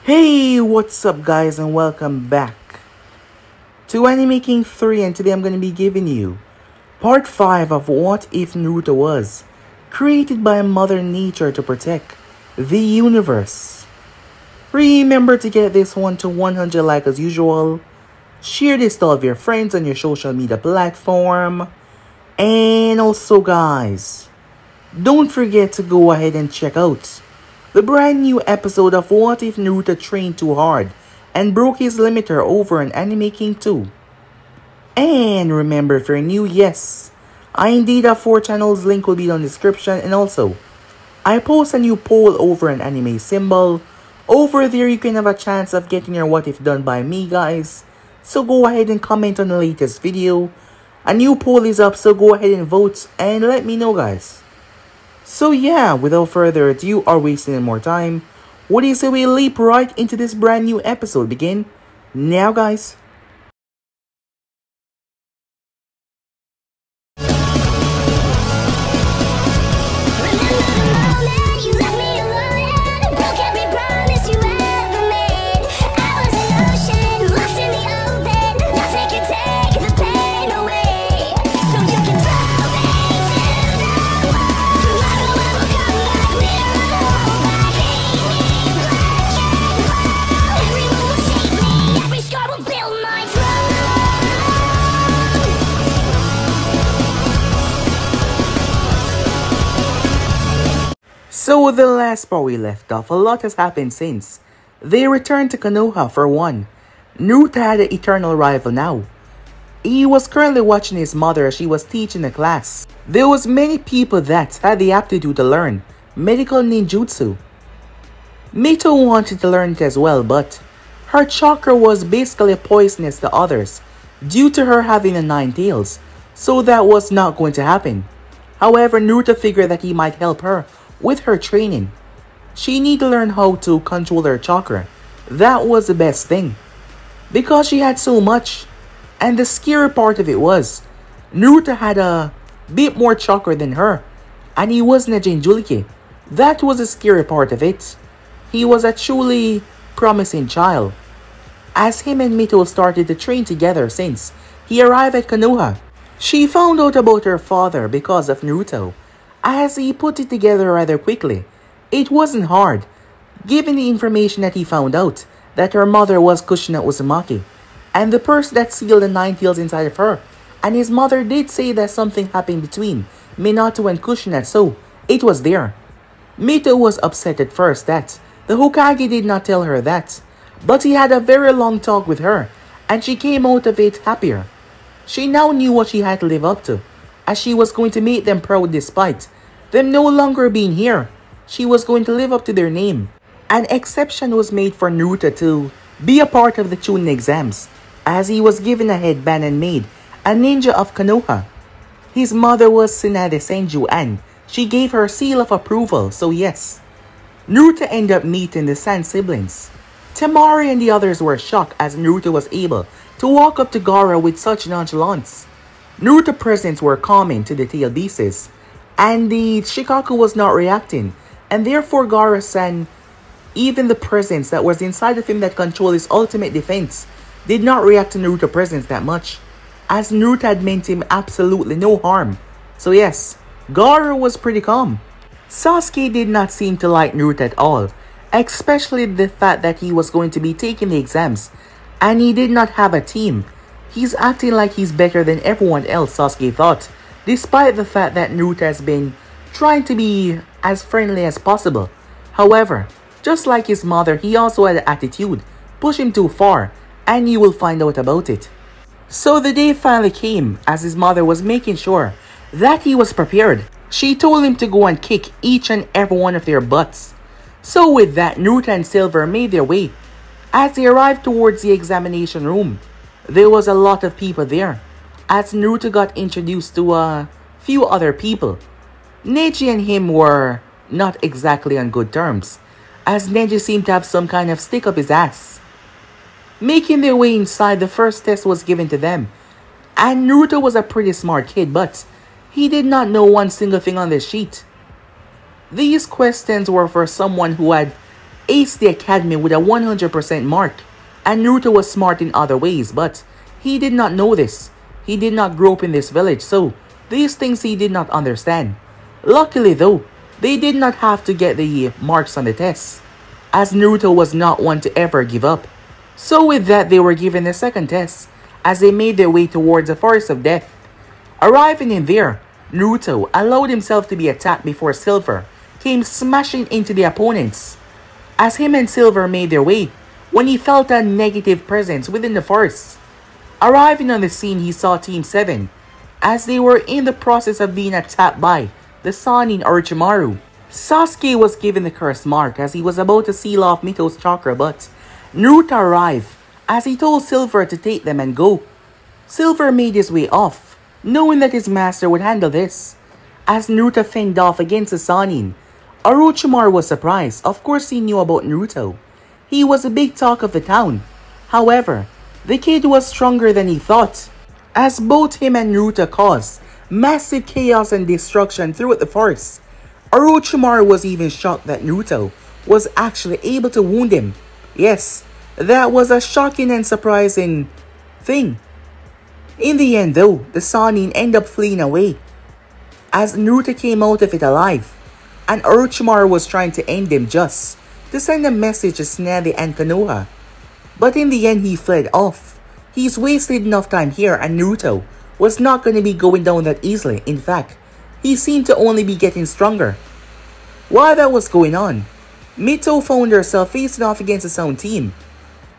Hey, what's up guys and welcome back to Anime King 3, and today I'm going to be giving you part 5 of What If Naruto Was, created by Mother Nature to protect the universe. Remember to get this one to 100 likes as usual, share this to all of your friends on your social media platform, and also guys, don't forget to go ahead and check out the brand new episode of What If Naruto Trained Too Hard and Broke His Limiter over on Anime King 2. And remember, if you're new, yes, I indeed have 4 channels, link will be in the description, and also, I post a new poll over an anime symbol. Over there you can have a chance of getting your what if done by me guys. So go ahead and comment on the latest video. A new poll is up, so go ahead and vote and let me know guys. So yeah, without further ado or wasting any more time, what do you say we leap right into this brand new episode? Begin now guys. So the last part we left off, a lot has happened since. They returned to Konoha for one. Naruto had an eternal rival now. He was currently watching his mother as she was teaching a class. There was many people that had the aptitude to learn medical ninjutsu. Mito wanted to learn it as well, but her chakra was basically poisonous to others due to her having a 9 tails, so that was not going to happen. However, Naruto figured that he might help her with her training. She needed to learn how to control her chakra. That was the best thing, because she had so much. And the scary part of it was, Naruto had a bit more chakra than her, and he wasn't a Jinchuriki. That was the scary part of it. He was a truly promising child, as him and Mito started to train together since he arrived at Konoha. She found out about her father because of Naruto, as he put it together rather quickly. It wasn't hard, given the information that he found out that her mother was Kushina Uzumaki, and the person that sealed the 9 tails inside of her, and his mother did say that something happened between Minato and Kushina, so it was there. Mito was upset at first that the Hokage did not tell her that, but he had a very long talk with her, and she came out of it happier. She now knew what she had to live up to, as she was going to make them proud despite them no longer being here. She was going to live up to their name. An exception was made for Naruto to be a part of the Chunin exams, as he was given a headband and made a ninja of Konoha. His mother was Tsunade Senju, and she gave her seal of approval, so yes. Naruto ended up meeting the Sand siblings. Temari and the others were shocked as Naruto was able to walk up to Gaara with such nonchalance. Naruto's presence were calming to the tail beasts, and the Shikaku was not reacting, and therefore Gaara-san, even the presence that was inside of him that controlled his ultimate defense, did not react to Naruto's presence that much, as Naruto had meant him absolutely no harm. So yes, Gaara was pretty calm. Sasuke did not seem to like Naruto at all, especially the fact that he was going to be taking the exams, and he did not have a team. He's acting like he's better than everyone else, Sasuke thought, despite the fact that Naruto has been trying to be as friendly as possible. However, just like his mother, he also had an attitude, push him too far, and you will find out about it. So the day finally came, as his mother was making sure that he was prepared. She told him to go and kick each and every one of their butts. So with that, Naruto and Silver made their way. As they arrived towards the examination room, there was a lot of people there, as Naruto got introduced to a few other people. Neji and him were not exactly on good terms, as Neji seemed to have some kind of stick up his ass. Making their way inside, the first test was given to them, and Naruto was a pretty smart kid, but he did not know one single thing on this sheet. These questions were for someone who had aced the academy with a 100% mark, and Naruto was smart in other ways, but he did not know this. He did not grow up in this village, so these things he did not understand. Luckily though, they did not have to get the marks on the tests, as Naruto was not one to ever give up. So with that, they were given a second test, as they made their way towards the Forest of Death. Arriving in there, Naruto allowed himself to be attacked before Silver came smashing into the opponents. As him and Silver made their way, when he felt a negative presence within the forest. Arriving on the scene, he saw Team 7, as they were in the process of being attacked by the Sannin Orochimaru. Sasuke was given the cursed mark as he was about to seal off Mito's chakra, but Naruto arrived as he told Silver to take them and go. Silver made his way off, knowing that his master would handle this. As Naruto fended off against the Sannin, Orochimaru was surprised. Of course he knew about Naruto. He was a big talk of the town. However, the kid was stronger than he thought, as both him and Naruto caused massive chaos and destruction throughout the forest. Orochimaru was even shocked that Naruto was actually able to wound him. Yes, that was a shocking and surprising thing. In the end though, the Sannin ended up fleeing away, as Naruto came out of it alive, and Orochimaru was trying to end him just to send a message to Tsunade and Konoha. But in the end he fled off. He's wasted enough time here, and Naruto was not going to be going down that easily. In fact, he seemed to only be getting stronger. While that was going on, Mito found herself facing off against his own team,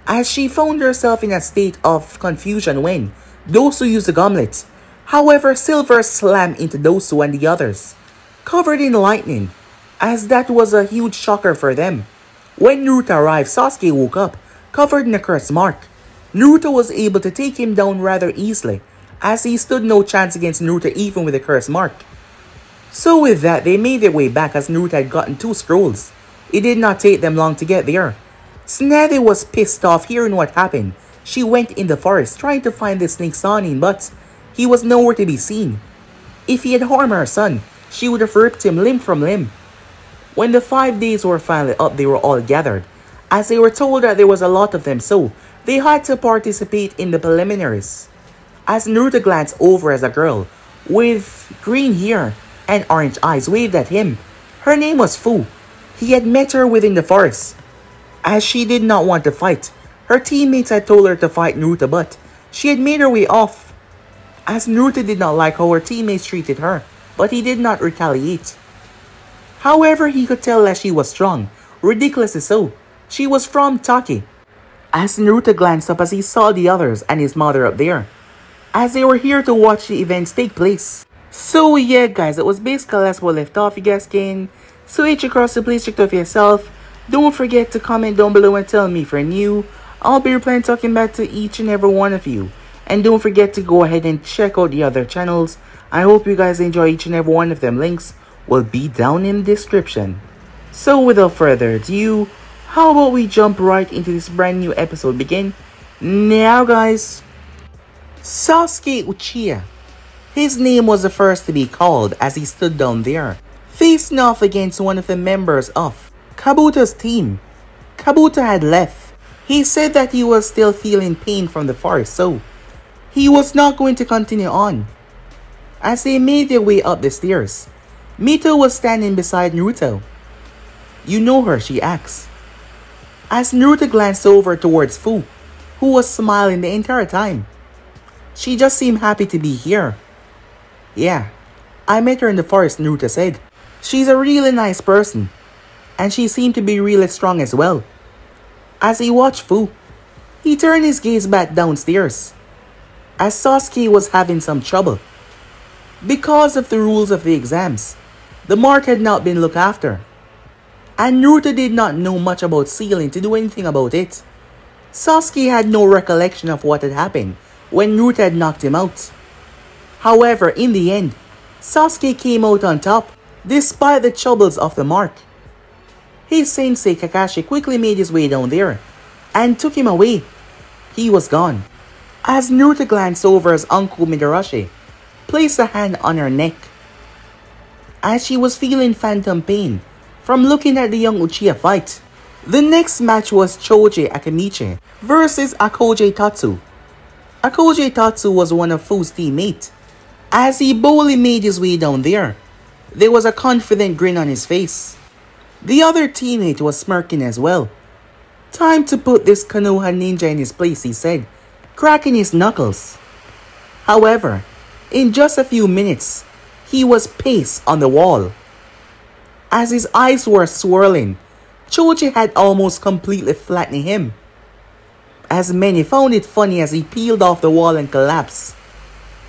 as she found herself in a state of confusion when Dosu used the gauntlet. However, Silver slammed into Dosu and the others, covered in lightning, as that was a huge shocker for them. When Naruto arrived, Sasuke woke up, covered in a cursed mark. Naruto was able to take him down rather easily, as he stood no chance against Naruto even with a cursed mark. So with that, they made their way back as Naruto had gotten 2 scrolls. It did not take them long to get there. Tsunade was pissed off hearing what happened. She went in the forest trying to find the snake Sannin, but he was nowhere to be seen. If he had harmed her son, she would have ripped him limb from limb. When the 5 days were finally up, they were all gathered, as they were told that there was a lot of them, so they had to participate in the preliminaries. As Naruto glanced over as a girl with green hair and orange eyes waved at him. Her name was Fu. He had met her within the forest. As she did not want to fight, her teammates had told her to fight Naruto, but she had made her way off. As Naruto did not like how her teammates treated her, but he did not retaliate. However, he could tell that she was strong, ridiculously so. She was from Taki. As Naruto glanced up as he saw the others and his mother up there, as they were here to watch the events take place. So yeah guys, it was basically that's where we left off. You guys can switch across, so please check it out for yourself. Don't forget to comment down below and tell me if you're new. I'll be replying, talking back to each and every one of you. And don't forget to go ahead and check out the other channels. I hope you guys enjoy each and every one of them. Links will be down in the description. So without further ado, how about we jump right into this brand new episode begin now guys. Sasuke Uchiha. His name was the first to be called as he stood down there, facing off against one of the members of Kabuto's team. Kabuto had left. He said that he was still feeling pain from the forest, so he was not going to continue on. As they made their way up the stairs, Mito was standing beside Naruto. "You know her?" she asked. As Naruto glanced over towards Fu, who was smiling the entire time. "She just seemed happy to be here." "Yeah, I met her in the forest," Naruto said. "She's a really nice person, and she seemed to be really strong as well." As he watched Fu, he turned his gaze back downstairs, as Sasuke was having some trouble. Because of the rules of the exams, the mark had not been looked after, and Naruto did not know much about sealing to do anything about it. Sasuke had no recollection of what had happened when Naruto had knocked him out. However, in the end, Sasuke came out on top, despite the troubles of the mark. His sensei Kakashi quickly made his way down there, and took him away. He was gone. As Naruto glanced over his uncle Midarashi, placed a hand on her neck, as she was feeling phantom pain from looking at the young Uchiha fight. The next match was Choji Akemichi versus Akoji Tatsu. Akoji Tatsu was one of Fu's teammates. As he boldly made his way down there was a confident grin on his face. The other teammate was smirking as well. Time to put this Konoha ninja in his place, he said, cracking his knuckles. However, in just a few minutes, he was paced on the wall. As his eyes were swirling, Choji had almost completely flattened him. As many found it funny as he peeled off the wall and collapsed.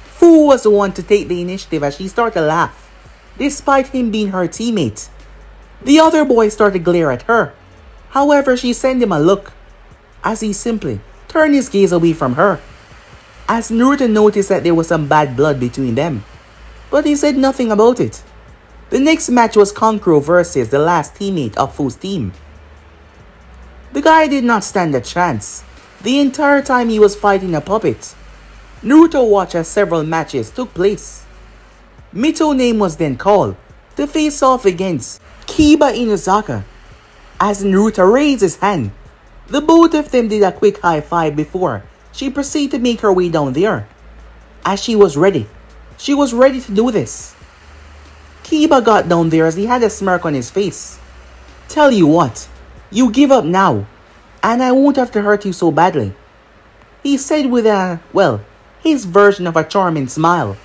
Fu was the one to take the initiative as she started to laugh, despite him being her teammate. The other boy started to glare at her. However, she sent him a look, as he simply turned his gaze away from her. As Naruto noticed that there was some bad blood between them, but he said nothing about it. The next match was Kankuro versus the last teammate of Fu's team. The guy did not stand a chance. The entire time he was fighting a puppet. Naruto watched as several matches took place. Mito's name was then called to face off against Kiba Inuzaka. As Naruto raised his hand, the both of them did a quick high five before she proceeded to make her way down there. As she was ready to do this. Kiba got down there as he had a smirk on his face. Tell you what, you give up now, and I won't have to hurt you so badly, he said with his version of a charming smile.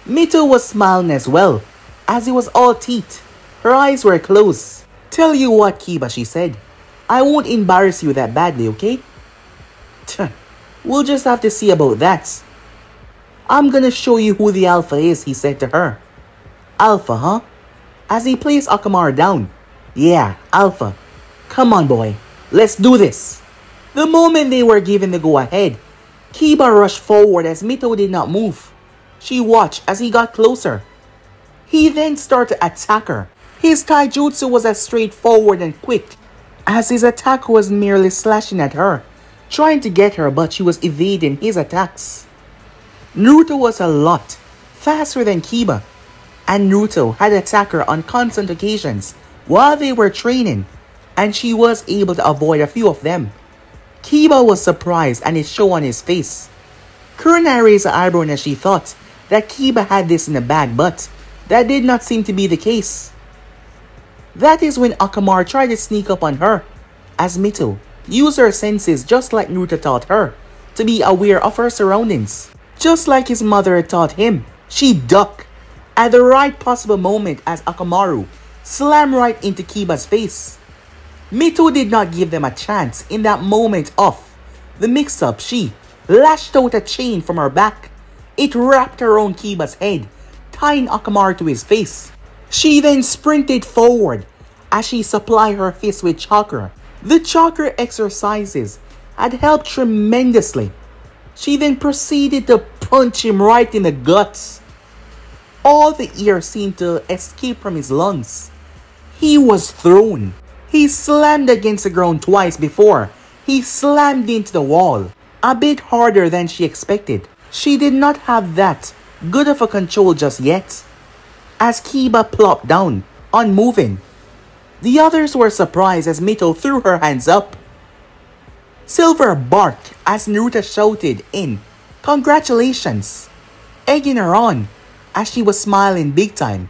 Mito was smiling as well, as he was all teeth. Her eyes were closed. Tell you what, Kiba, she said. I won't embarrass you that badly, okay? We'll just have to see about that. I'm gonna show you who the Alpha is, he said to her. Alpha, huh? As he placed Akamaru down. Yeah, Alpha. Come on, boy. Let's do this. The moment they were given the go-ahead, Kiba rushed forward as Mito did not move. She watched as he got closer. He then started to attack her. His taijutsu was as straightforward and quick, as his attack was merely slashing at her, trying to get her, but she was evading his attacks. Naruto was a lot faster than Kiba, and Naruto had attacked her on constant occasions while they were training, and she was able to avoid a few of them. Kiba was surprised and it showed on his face. Kurina raised her eyebrow as she thought that Kiba had this in the bag, but that did not seem to be the case. That is when Akamaru tried to sneak up on her, as Mito used her senses just like Naruto taught her, to be aware of her surroundings. Just like his mother had taught him, she ducked at the right possible moment as Akamaru slammed right into Kiba's face. Mito did not give them a chance. In that moment of the mix-up, she lashed out a chain from her back. It wrapped around Kiba's head, tying Akamaru to his face. She then sprinted forward as she supplied her fist with chakra. The chakra exercises had helped tremendously. She then proceeded to punch him right in the guts. All the air seemed to escape from his lungs. He was thrown. He slammed against the ground twice before he slammed into the wall, a bit harder than she expected. She did not have that good of a control just yet. As Kiba plopped down, unmoving, the others were surprised as Mito threw her hands up. Silver barked as Naruto shouted in congratulations, egging her on as she was smiling big time.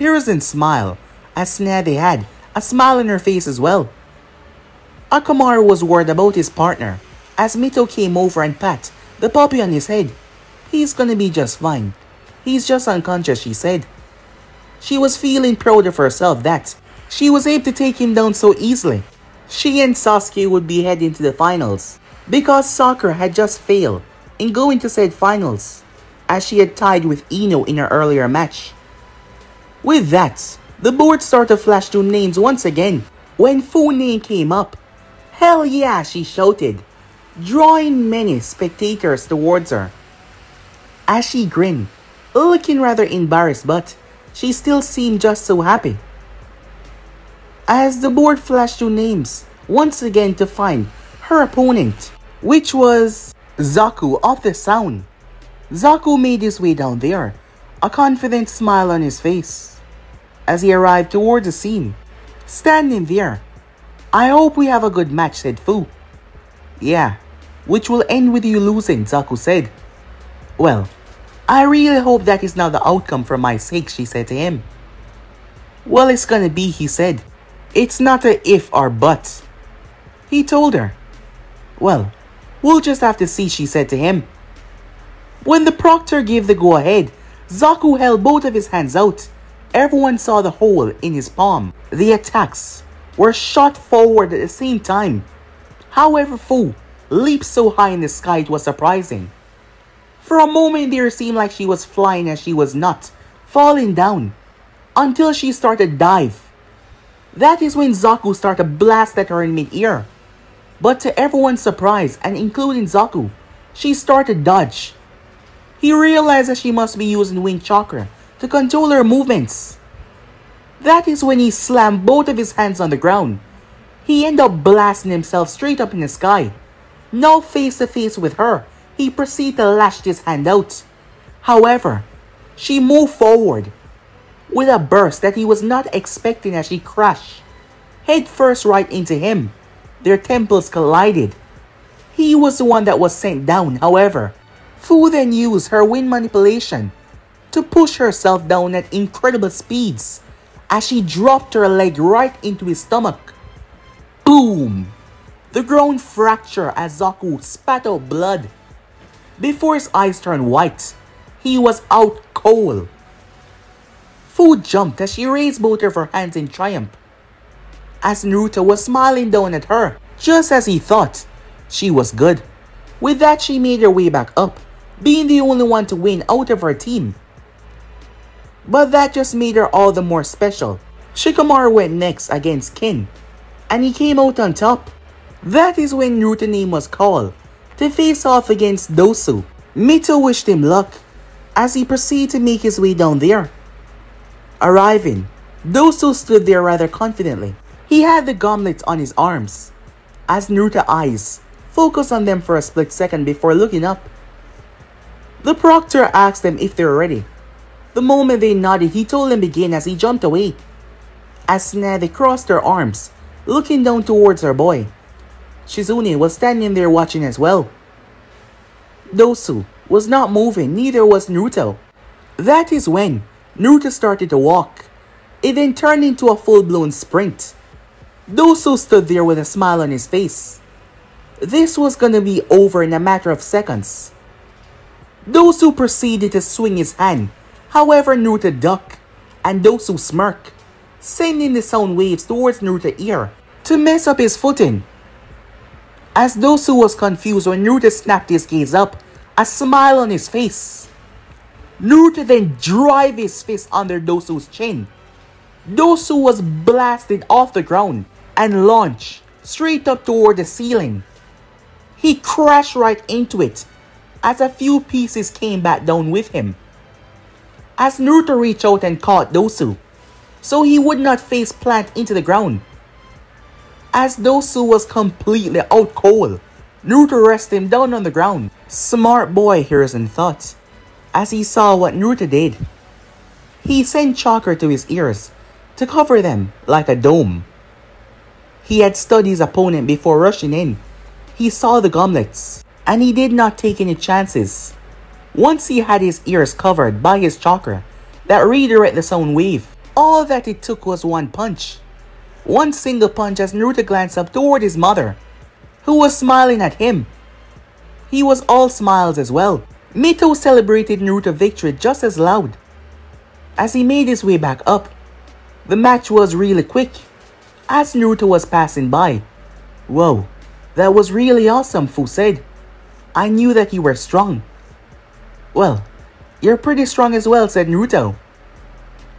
Hiruzen smiled as Tsunade had a smile on her face as well. Akamaru was worried about his partner as Mito came over and pat the puppy on his head. He's gonna be just fine. He's just unconscious, she said. She was feeling proud of herself that she was able to take him down so easily. She and Sasuke would be heading to the finals because Sakura had just failed in going to said finals as she had tied with Ino in her earlier match. With that, the board started to flash through names once again. When Fu's name came up, hell yeah, she shouted, drawing many spectators towards her. As she grinned, looking rather embarrassed, but she still seemed just so happy. As the board flashed through names once again to find her opponent, which was Zaku of the Sound. Zaku made his way down there, a confident smile on his face. As he arrived towards the scene, standing there, I hope we have a good match, said Fu. Yeah, which will end with you losing, Zaku said. Well, I really hope that is not the outcome for my sake, she said to him. Well, it's gonna be, he said. It's not a if or but. He told her. Well, we'll just have to see, she said to him. When the proctor gave the go-ahead, Zaku held both of his hands out. Everyone saw the hole in his palm. The attacks were shot forward at the same time. However, Fu leaped so high in the sky it was surprising. For a moment there, it seemed like she was flying as she was not, falling down, until she started to dive. That is when Zaku started to blast at her in mid-air. But to everyone's surprise, and including Zaku, she started to dodge. He realized that she must be using Wing Chakra to control her movements. That is when he slammed both of his hands on the ground. He ended up blasting himself straight up in the sky. Now face to face with her, he proceeded to lash his hand out. However, she moved forward with a burst that he was not expecting as she crashed head first right into him. Their temples collided. He was the one that was sent down. However, Fu then used her wind manipulation to push herself down at incredible speeds as she dropped her leg right into his stomach. Boom! The ground fractured as Zaku spat out blood. Before his eyes turned white, he was out cold. Fu jumped as she raised both of her hands in triumph. As Naruto was smiling down at her, just as he thought she was good. With that, she made her way back up, being the only one to win out of her team. But that just made her all the more special. Shikamaru went next against Kin, and he came out on top. That is when Naruto's name was called to face off against Dosu. Mito wished him luck as he proceeded to make his way down there. Arriving, Dosu stood there rather confidently. He had the gauntlets on his arms, as Naruto's eyes focused on them for a split second before looking up. The proctor asked them if they were ready. The moment they nodded, he told them begin as he jumped away. As Tsunade crossed her arms, looking down towards her boy. Shizune was standing there watching as well. Dosu was not moving, neither was Naruto. That is when Naruto started to walk. It then turned into a full-blown sprint. Dosu stood there with a smile on his face. This was gonna be over in a matter of seconds. Dosu proceeded to swing his hand. However, Naruto ducked, and Dosu smirked, sending the sound waves towards Naruto's ear to mess up his footing. As Dosu was confused when Naruto snapped his gaze up, a smile on his face. Naruto then drove his fist under Dosu's chin. Dosu was blasted off the ground and launched straight up toward the ceiling. He crashed right into it as a few pieces came back down with him. As Naruto reached out and caught Dosu, so he would not face plant into the ground. As Dosu was completely out cold, Naruto rested him down on the ground. Smart boy, Hiruzen thought, as he saw what Naruto did. He sent chakra to his ears to cover them like a dome. He had studied his opponent before rushing in. He saw the gauntlets, and he did not take any chances. Once he had his ears covered by his chakra that redirected the sound wave, all that it took was one punch. One single punch as Naruto glanced up toward his mother, who was smiling at him. He was all smiles as well. Mito celebrated Naruto's victory just as loud. As he made his way back up, the match was really quick. As Naruto was passing by, "Whoa, that was really awesome," Fu said. "I knew that you were strong." "Well, you're pretty strong as well," said Naruto.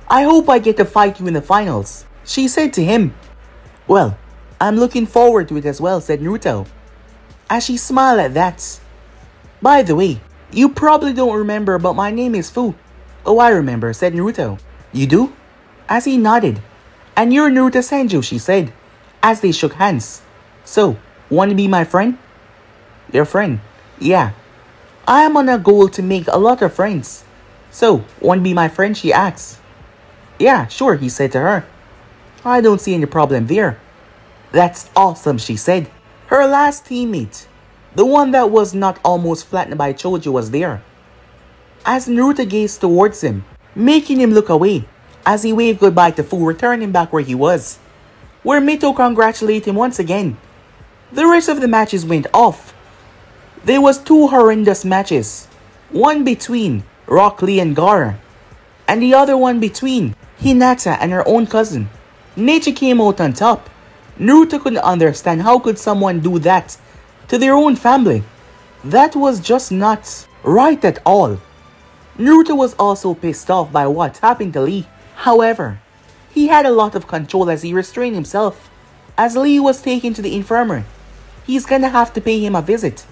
"I hope I get to fight you in the finals," she said to him. "Well, I'm looking forward to it as well," said Naruto, as she smiled at that. "By the way, you probably don't remember, but my name is Fu." "Oh, I remember," said Naruto. "You do?" As he nodded. "And you're Naruto Senju," she said, as they shook hands. "So, want to be my friend?" "Your friend?" "Yeah. I am on a goal to make a lot of friends. So, want to be my friend?" she asked. "Yeah, sure," he said to her. "I don't see any problem there." That's awesome, she said. Her last teammate, the one that was not almost flattened by Choji, was there. As Naruto gazed towards him, making him look away, as he waved goodbye to Fu, returning back where he was, where Mito congratulated him once again. The rest of the matches went off. There was two horrendous matches, one between Rock Lee and Gaara, and the other one between Hinata and her own cousin. Neji came out on top. Naruto couldn't understand how could someone do that to their own family. That was just not right at all. Naruto was also pissed off by what happened to Lee. However, he had a lot of control as he restrained himself. As Lee was taken to the infirmary, he's gonna have to pay him a visit.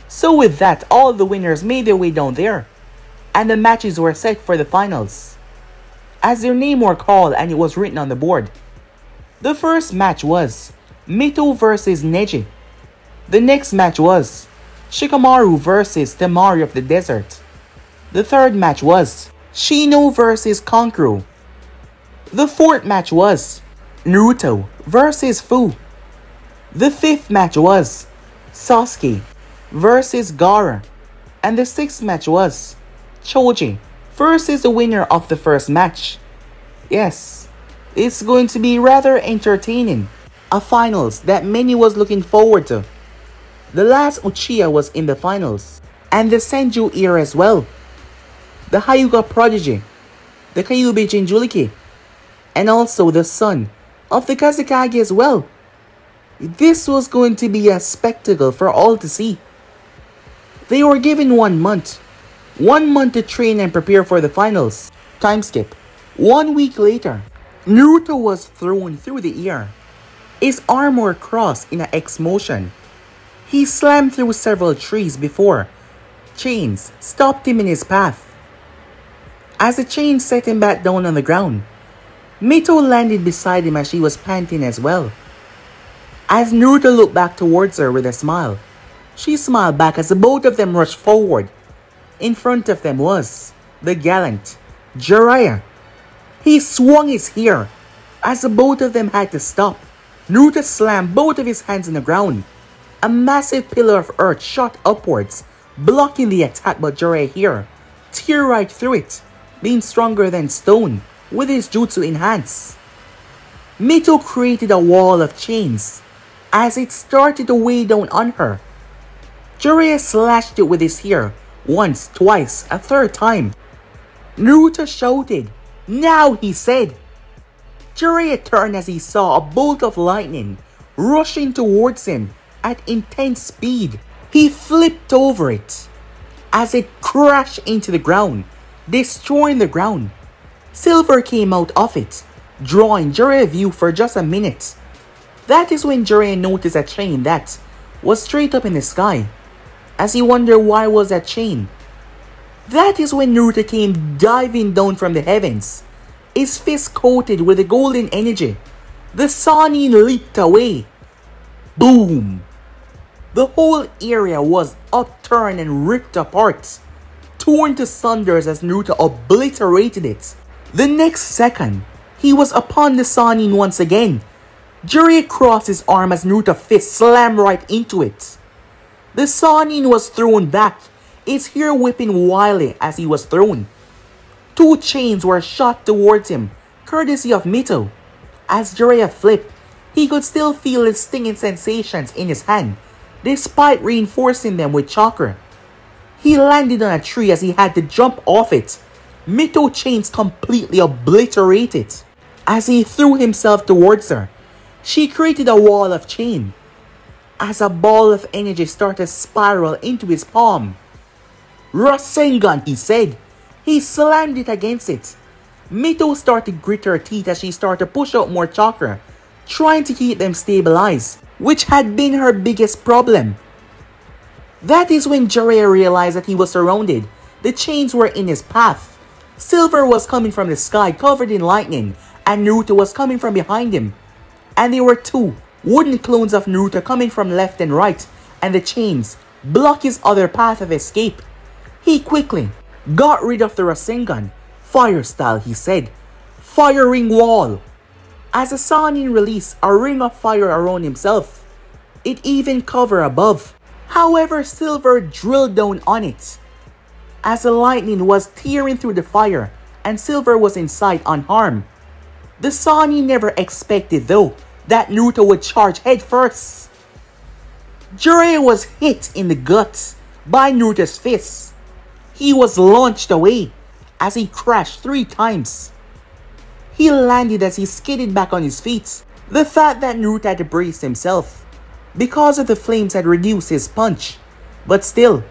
So with that, all the winners made their way down there, and the matches were set for the finals. As their name were called and it was written on the board. The first match was Mito versus Neji. The next match was Shikamaru versus Temari of the Desert. The third match was Shino versus Kankuro. The fourth match was Naruto versus Fu. The fifth match was Sasuke versus Gaara. And the sixth match was Choji versus the winner of the first match. Yes, it's going to be rather entertaining. A finals that many was looking forward to. The last Uchiha was in the finals, and the Senju era as well. The Hyuga prodigy, the Kyuubi Jinchuriki, and also the son of the Kazekage as well. This was going to be a spectacle for all to see. They were given 1 month. 1 month to train and prepare for the finals. Time skip. 1 week later, Naruto was thrown through the air. His arm were crossed in an X motion. He slammed through several trees before chains stopped him in his path. As the chains set him back down on the ground, Mito landed beside him as she was panting as well. As Naruto looked back towards her with a smile, she smiled back as the both of them rushed forward. In front of them was the gallant Jiraiya. He swung his hair as the both of them had to stop. Naruto slammed both of his hands on the ground. A massive pillar of earth shot upwards, blocking the attack, but Jiraiya here tear right through it, being stronger than stone with his jutsu enhanced. Mito created a wall of chains as it started to weigh down on her. Jiraiya slashed it with his hair once, twice, a third time. Naruto shouted, "Now!" he said. Jiraiya turned as he saw a bolt of lightning rushing towards him at intense speed. He flipped over it as it crashed into the ground, destroying the ground. Silver came out of it, drawing Jiraiya view for just a minute. That is when Jiraiya noticed a chain that was straight up in the sky, as he wondered why was that chain. That is when Naruto came diving down from the heavens, his fist coated with the golden energy. The Sannin leaped away. Boom! The whole area was upturned and ripped apart, torn to sunders as Naruto obliterated it. The next second, he was upon the Sannin once again. Jiraiya crossed his arm as Naruto's fist slammed right into it. The Sannin was thrown back, his hair whipping wildly as he was thrown. 2 chains were shot towards him, courtesy of Mito. As Jiraiya flipped, he could still feel his stinging sensations in his hand, despite reinforcing them with chakra. He landed on a tree as he had to jump off it. Mito chains completely obliterated. As he threw himself towards her, she created a wall of chain. As a ball of energy started to spiral into his palm. "Rasengan," he said. He slammed it against it. Mito started to grit her teeth as she started to push out more chakra, trying to keep them stabilized, which had been her biggest problem. That is when Jiraiya realized that he was surrounded. The chains were in his path. Silver was coming from the sky covered in lightning, and Naruto was coming from behind him. And there were 2 wooden clones of Naruto coming from left and right, and the chains blocked his other path of escape. He quickly got rid of the Rasengan. "Fire style," he said. "Firing wall." as the Sanin released a ring of fire around himself. It even covered above. However, Silver drilled down on it, as the lightning was tearing through the fire and Silver was inside unharmed. The Sanin never expected though that Naruto would charge head first. Jiraiya was hit in the guts by Naruto's fist. He was launched away as he crashed 3 times. He landed as he skidded back on his feet. The fact that Naruto had to brace himself because of the flames had reduced his punch. But still,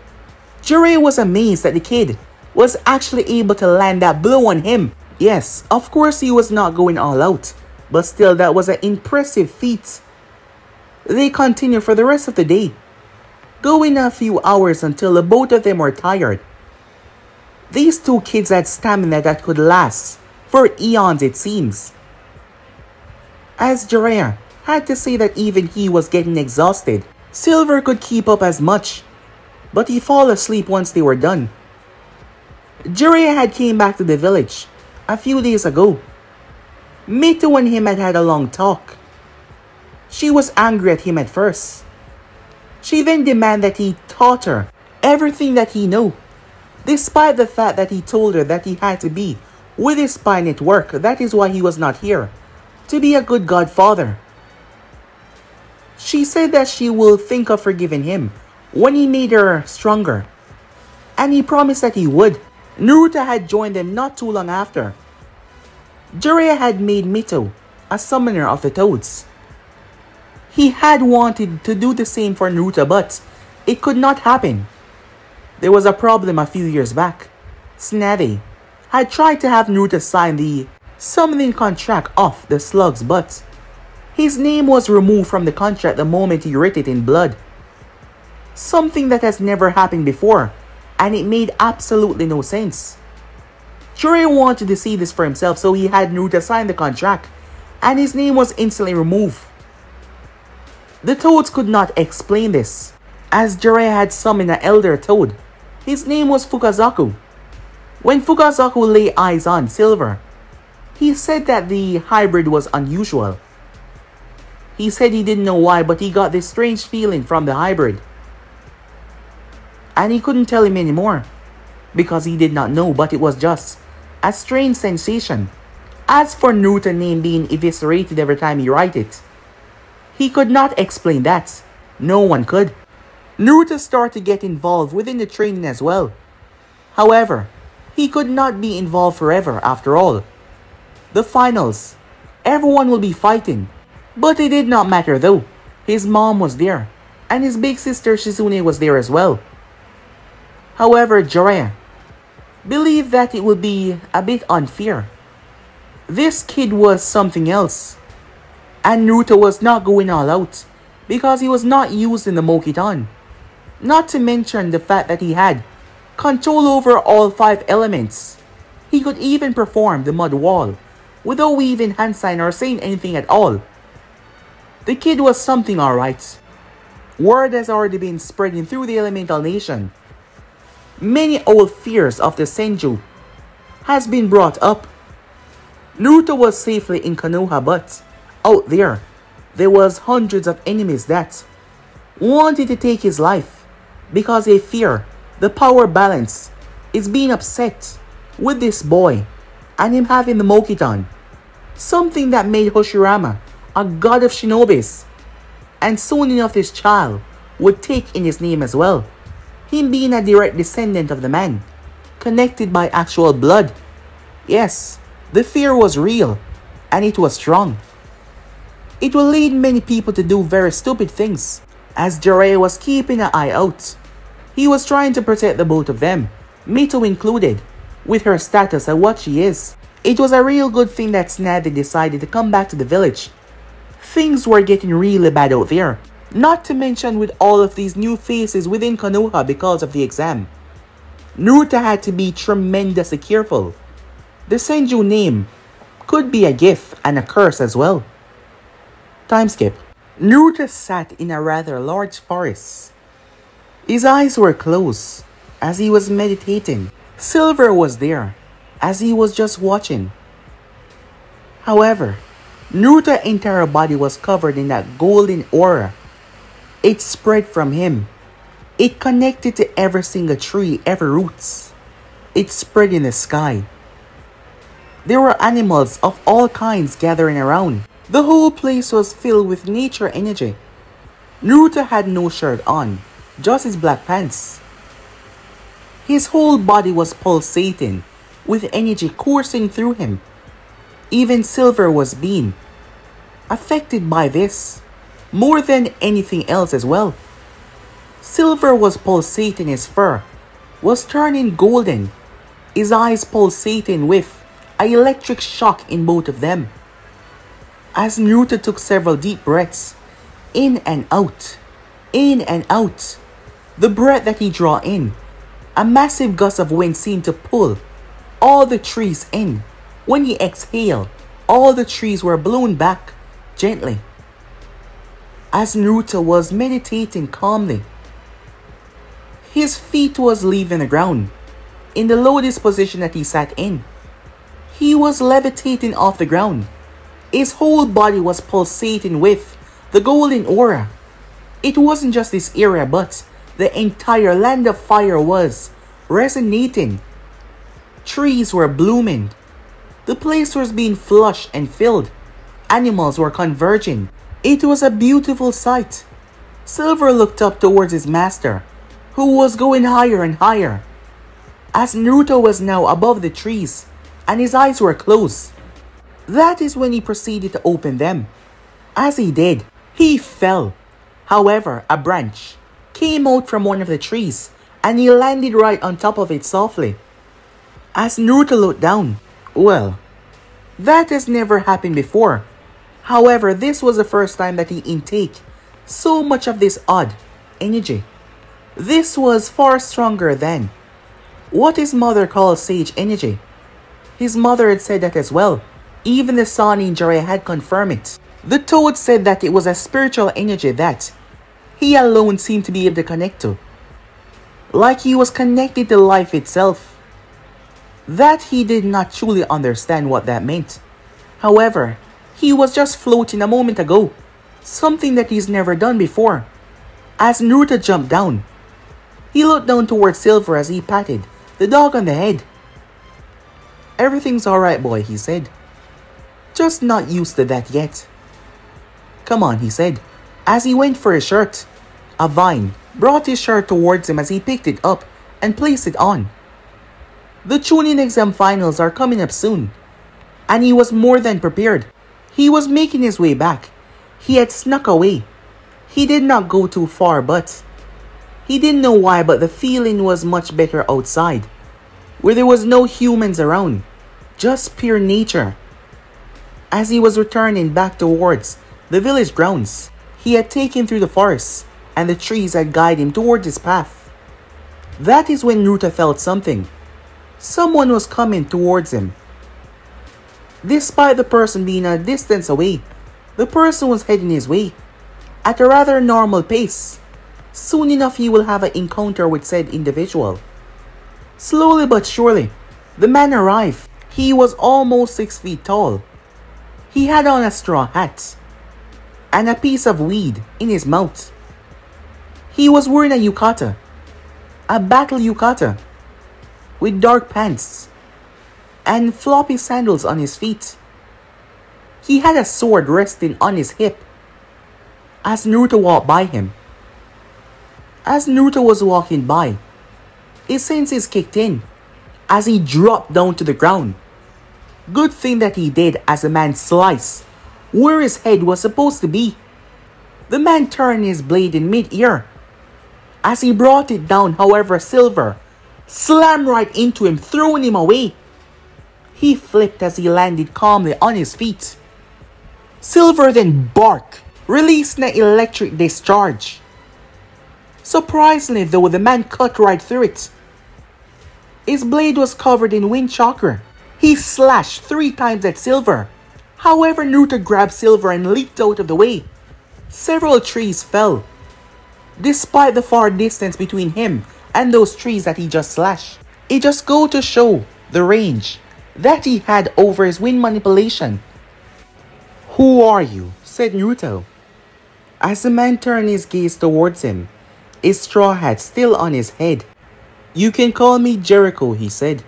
Jiraiya was amazed that the kid was actually able to land that blow on him. Yes, of course he was not going all out, but still that was an impressive feat. They continued for the rest of the day, going a few hours until the both of them were tired. These 2 kids had stamina that could last for eons it seems. As Jiraiya had to say that even he was getting exhausted, Silver could keep up as much, but he fell asleep once they were done. Jiraiya had came back to the village a few days ago. Mito and him had had a long talk. She was angry at him at first. She then demanded that he taught her everything that he knew, despite the fact that he told her that he had to be with his spine at work. That is why he was not here, to be a good godfather. She said that she will think of forgiving him when he made her stronger, and he promised that he would. Naruto had joined them not too long after. Jiraiya had made Mito a summoner of the toads. He had wanted to do the same for Naruto, but it could not happen. There was a problem a few years back. Tsunade had tried to have Naruto sign the summoning contract off the slugs, but his name was removed from the contract the moment he wrote it in blood. Something that has never happened before, and it made absolutely no sense. Jiraiya wanted to see this for himself, so he had Naruto sign the contract, and his name was instantly removed. The toads could not explain this, as Jiraiya had summoned an elder toad. His name was Fukazaku. When Fukazaku lay eyes on Silver, he said that the hybrid was unusual. He said he didn't know why, but he got this strange feeling from the hybrid. And he couldn't tell him anymore, because he did not know, but it was just a strange sensation. As for Naruto's name being eviscerated every time he write it, he could not explain that. No one could. Naruto started to get involved within the training as well. However, he could not be involved forever after all. The finals, everyone will be fighting. But it did not matter though. His mom was there, and his big sister Shizune was there as well. However, Jiraiya believed that it would be a bit unfair. This kid was something else, and Naruto was not going all out because he was not used in the Mokiton. Not to mention the fact that he had control over all 5 elements. He could even perform the mud wall without waving hand sign or saying anything at all. The kid was something alright. Word has already been spreading through the elemental nation. Many old fears of the Senju has been brought up. Naruto was safely in Konoha, but out there was hundreds of enemies that wanted to take his life because they fear the power balance is being upset with this boy and him having the Mokiton. Something that made Hoshirama a god of shinobis, and soon enough this child would take in his name as well. Him being a direct descendant of the man, connected by actual blood. Yes, the fear was real, and it was strong. It will lead many people to do very stupid things, as Jiraiya was keeping an eye out. He was trying to protect the both of them, Mito included, with her status and what she is. It was a real good thing that Tsunade decided to come back to the village. Things were getting really bad out there. Not to mention with all of these new faces within Konoha because of the exam. Naruto had to be tremendously careful. The Senju name could be a gift and a curse as well. Time skip. Naruto sat in a rather large forest. His eyes were closed as he was meditating. Silver was there as he was just watching. However, Naruto's entire body was covered in that golden aura. It spread from him. It connected to every single tree, every roots. It spread in the sky. There were animals of all kinds gathering around. The whole place was filled with nature energy. Naruto had no shirt on, just his black pants. His whole body was pulsating, with energy coursing through him. Even Silver was being affected by this, more than anything else as well. Silver was pulsating, his fur was turning golden, his eyes pulsating with an electric shock in both of them. As Naruto took several deep breaths, in and out, the breath that he drew in, a massive gust of wind seemed to pull all the trees in. When he exhaled, all the trees were blown back gently. As Naruto was meditating calmly, his feet was leaving the ground. In the lotus position that he sat in, he was levitating off the ground. His whole body was pulsating with the golden aura. It wasn't just this area, but the entire land of fire was resonating. Trees were blooming. The place was being flushed and filled. Animals were converging. It was a beautiful sight. Silver looked up towards his master, who was going higher and higher. As Naruto was now above the trees, and his eyes were closed, that is when he proceeded to open them. As he did, he fell. However, a branch came out from one of the trees, and he landed right on top of it softly. As Naruto looked down, well, that has never happened before. However, this was the first time that he intake so much of this odd energy. This was far stronger than what his mother called sage energy. His mother had said that as well. Even the Sani Jiraiya had confirmed it. The Toad said that it was a spiritual energy that he alone seemed to be able to connect to. Like he was connected to life itself. That he did not truly understand what that meant. However, he was just floating a moment ago. Something that he's never done before. As Naruto jumped down, he looked down towards Silver as he patted the dog on the head. "Everything's alright, boy," he said. "Just not used to that yet." "Come on," he said, as he went for his shirt. A vine brought his shirt towards him as he picked it up and placed it on. The Chunin exam finals are coming up soon, and he was more than prepared. He was making his way back. He had snuck away. He did not go too far, but he didn't know why, but the feeling was much better outside, where there was no humans around, just pure nature. As he was returning back towards the village grounds, he had taken through the forest, and the trees had guided him towards his path. That is when Naruto felt something. Someone was coming towards him. Despite the person being a distance away, the person was heading his way at a rather normal pace. Soon enough he will have an encounter with said individual. Slowly but surely, the man arrived. He was almost 6 feet tall. He had on a straw hat and a piece of weed in his mouth. He was wearing a yukata, a battle yukata, with dark pants and floppy sandals on his feet. He had a sword resting on his hip. As Naruto walked by him, as Naruto was walking by, his senses kicked in as he dropped down to the ground. Good thing that he did, as the man sliced where his head was supposed to be. The man turned his blade in mid-air. As he brought it down, however, Silver slammed right into him, throwing him away. He flipped as he landed calmly on his feet. Silver then barked, releasing an electric discharge. Surprisingly though, the man cut right through it. His blade was covered in wind chakra. He slashed 3 times at Silver. However, Naruto grabbed Silver and leaped out of the way. Several trees fell, despite the far distance between him and those trees that he just slashed. It just goes to show the range that he had over his wind manipulation. Who are you? Said Naruto. As the man turned his gaze towards him, his straw hat still on his head. You can call me Jericho, he said.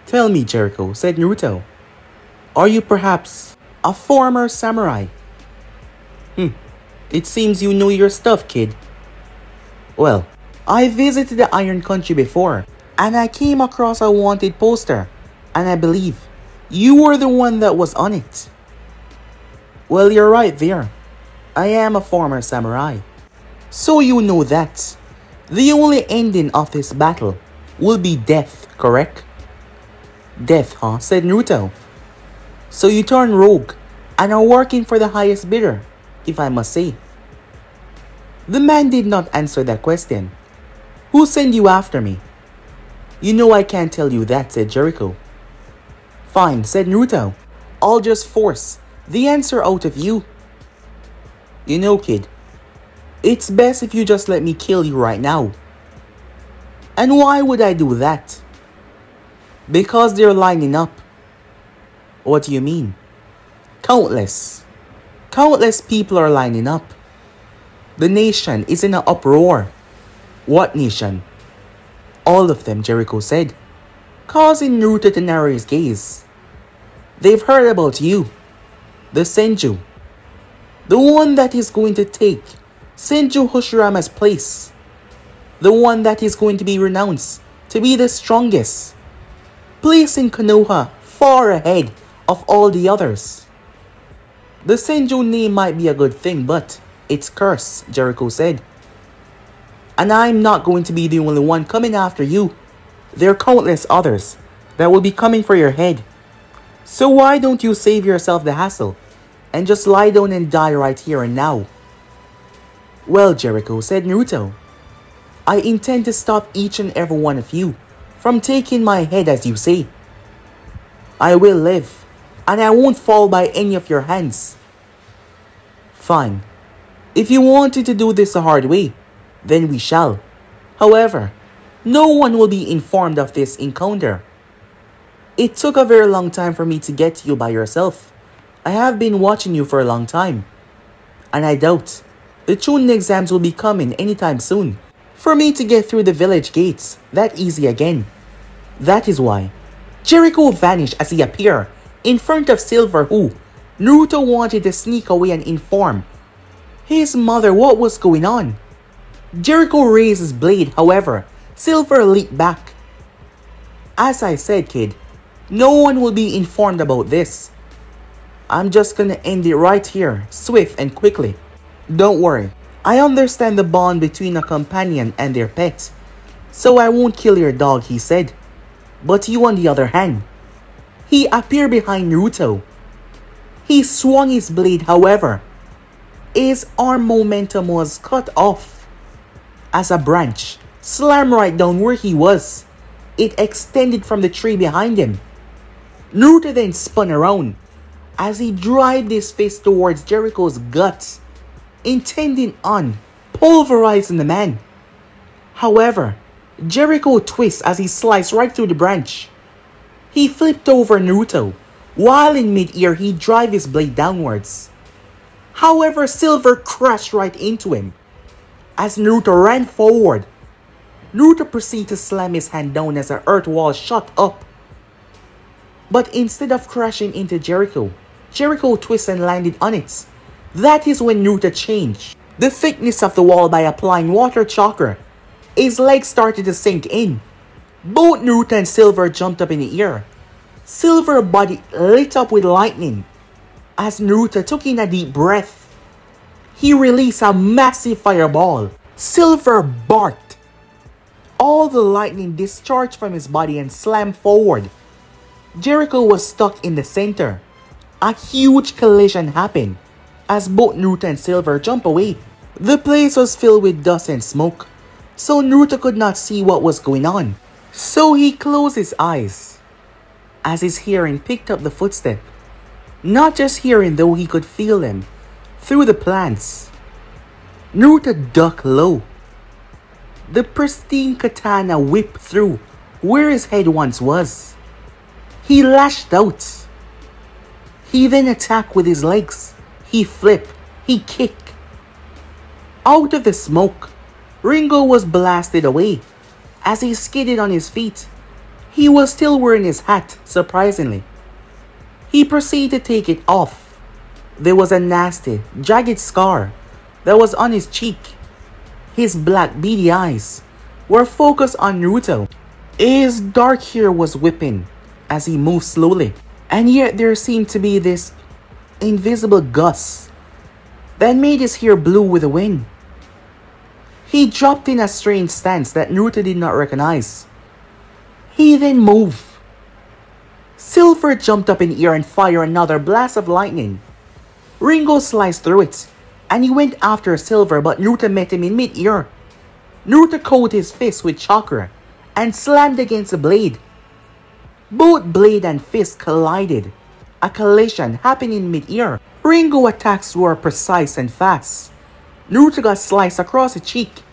Tell me, Jericho, said Naruto. Are you perhaps a former samurai? It seems you know your stuff, kid. Well, I visited the Iron Country before, and I came across a wanted poster, and I believe you were the one that was on it. Well, you're right there. I am a former samurai. So you know that the only ending of this battle will be death, correct? Death, huh? Said Naruto. So you turn rogue and are working for the highest bidder, if I must say. The man did not answer that question. Who sent you after me? You know I can't tell you that, said Jericho. Fine, said Naruto. I'll just force the answer out of you. You know, kid, it's best if you just let me kill you right now. And why would I do that? Because they're lining up. What do you mean? Countless people are lining up. The nation is in an uproar. What nation? All of them, Jericho said, causing Naruto to narrow his gaze. They've heard about you, the Senju, the one that is going to take Senju Hoshirama's place, the one that is going to be renounced to be the strongest, placing Konoha far ahead of all the others. The Senju name might be a good thing, but it's cursed, Jericho said. And I'm not going to be the only one coming after you. There are countless others that will be coming for your head. So why don't you save yourself the hassle and just lie down and die right here and now? Well, Jericho, said Naruto, I intend to stop each and every one of you from taking my head, as you say. I will live, and I won't fall by any of your hands. Fine. If you wanted to do this the hard way, then we shall. However, no one will be informed of this encounter. It took a very long time for me to get to you by yourself. I have been watching you for a long time. And I doubt the Chunin exams will be coming anytime soon for me to get through the village gates that easy again. That is why Jericho vanished as he appeared in front of Silver, who Naruto wanted to sneak away and inform his mother what was going on. Jericho raised his blade, however, Silver leaped back. As I said, kid, no one will be informed about this. I'm just gonna end it right here, swift and quickly. Don't worry, I understand the bond between a companion and their pet, so I won't kill your dog, he said. But you on the other hand. He appeared behind Naruto. He swung his blade, however, his arm momentum was cut off as a branch slammed right down where he was. It extended from the tree behind him. Naruto then spun around as he dried his fist towards Jericho's guts, intending on pulverizing the man. However, Jericho twists as he sliced right through the branch. He flipped over Naruto, while in mid-air he drive his blade downwards. However, Silver crashed right into him. As Naruto ran forward, Naruto proceeded to slam his hand down as an earth wall shot up. But instead of crashing into Jericho, Jericho twisted and landed on it. That is when Naruto changed the thickness of the wall by applying water chakra. His legs started to sink in. Both Naruto and Silver jumped up in the air. Silver's body lit up with lightning. As Naruto took in a deep breath, he released a massive fireball. Silver barked. All the lightning discharged from his body and slammed forward. Jericho was stuck in the center. A huge collision happened as both Naruto and Silver jumped away. The place was filled with dust and smoke, so Naruto could not see what was going on. So he closed his eyes as his hearing picked up the footstep. Not just hearing, though, he could feel them through the plants. Naruto ducked low. The pristine katana whipped through where his head once was. He lashed out. He then attacked with his legs. He flipped. He kicked. Out of the smoke, Ringo was blasted away. As he skidded on his feet, he was still wearing his hat, surprisingly. He proceeded to take it off. There was a nasty, jagged scar that was on his cheek. His black beady eyes were focused on Naruto. His dark hair was whipping as he moved slowly. And yet there seemed to be this invisible gust that made his hair blue with the wind. He dropped in a strange stance that Naruto did not recognize. He then moved. Silver jumped up in the air and fired another blast of lightning. Ringo sliced through it, and he went after Silver, but Naruto met him in mid-air. Naruto coated his fist with chakra and slammed against the blade. Both blade and fist collided. A collision happened in mid-air. Ringo's attacks were precise and fast. Naruto got sliced across the cheek,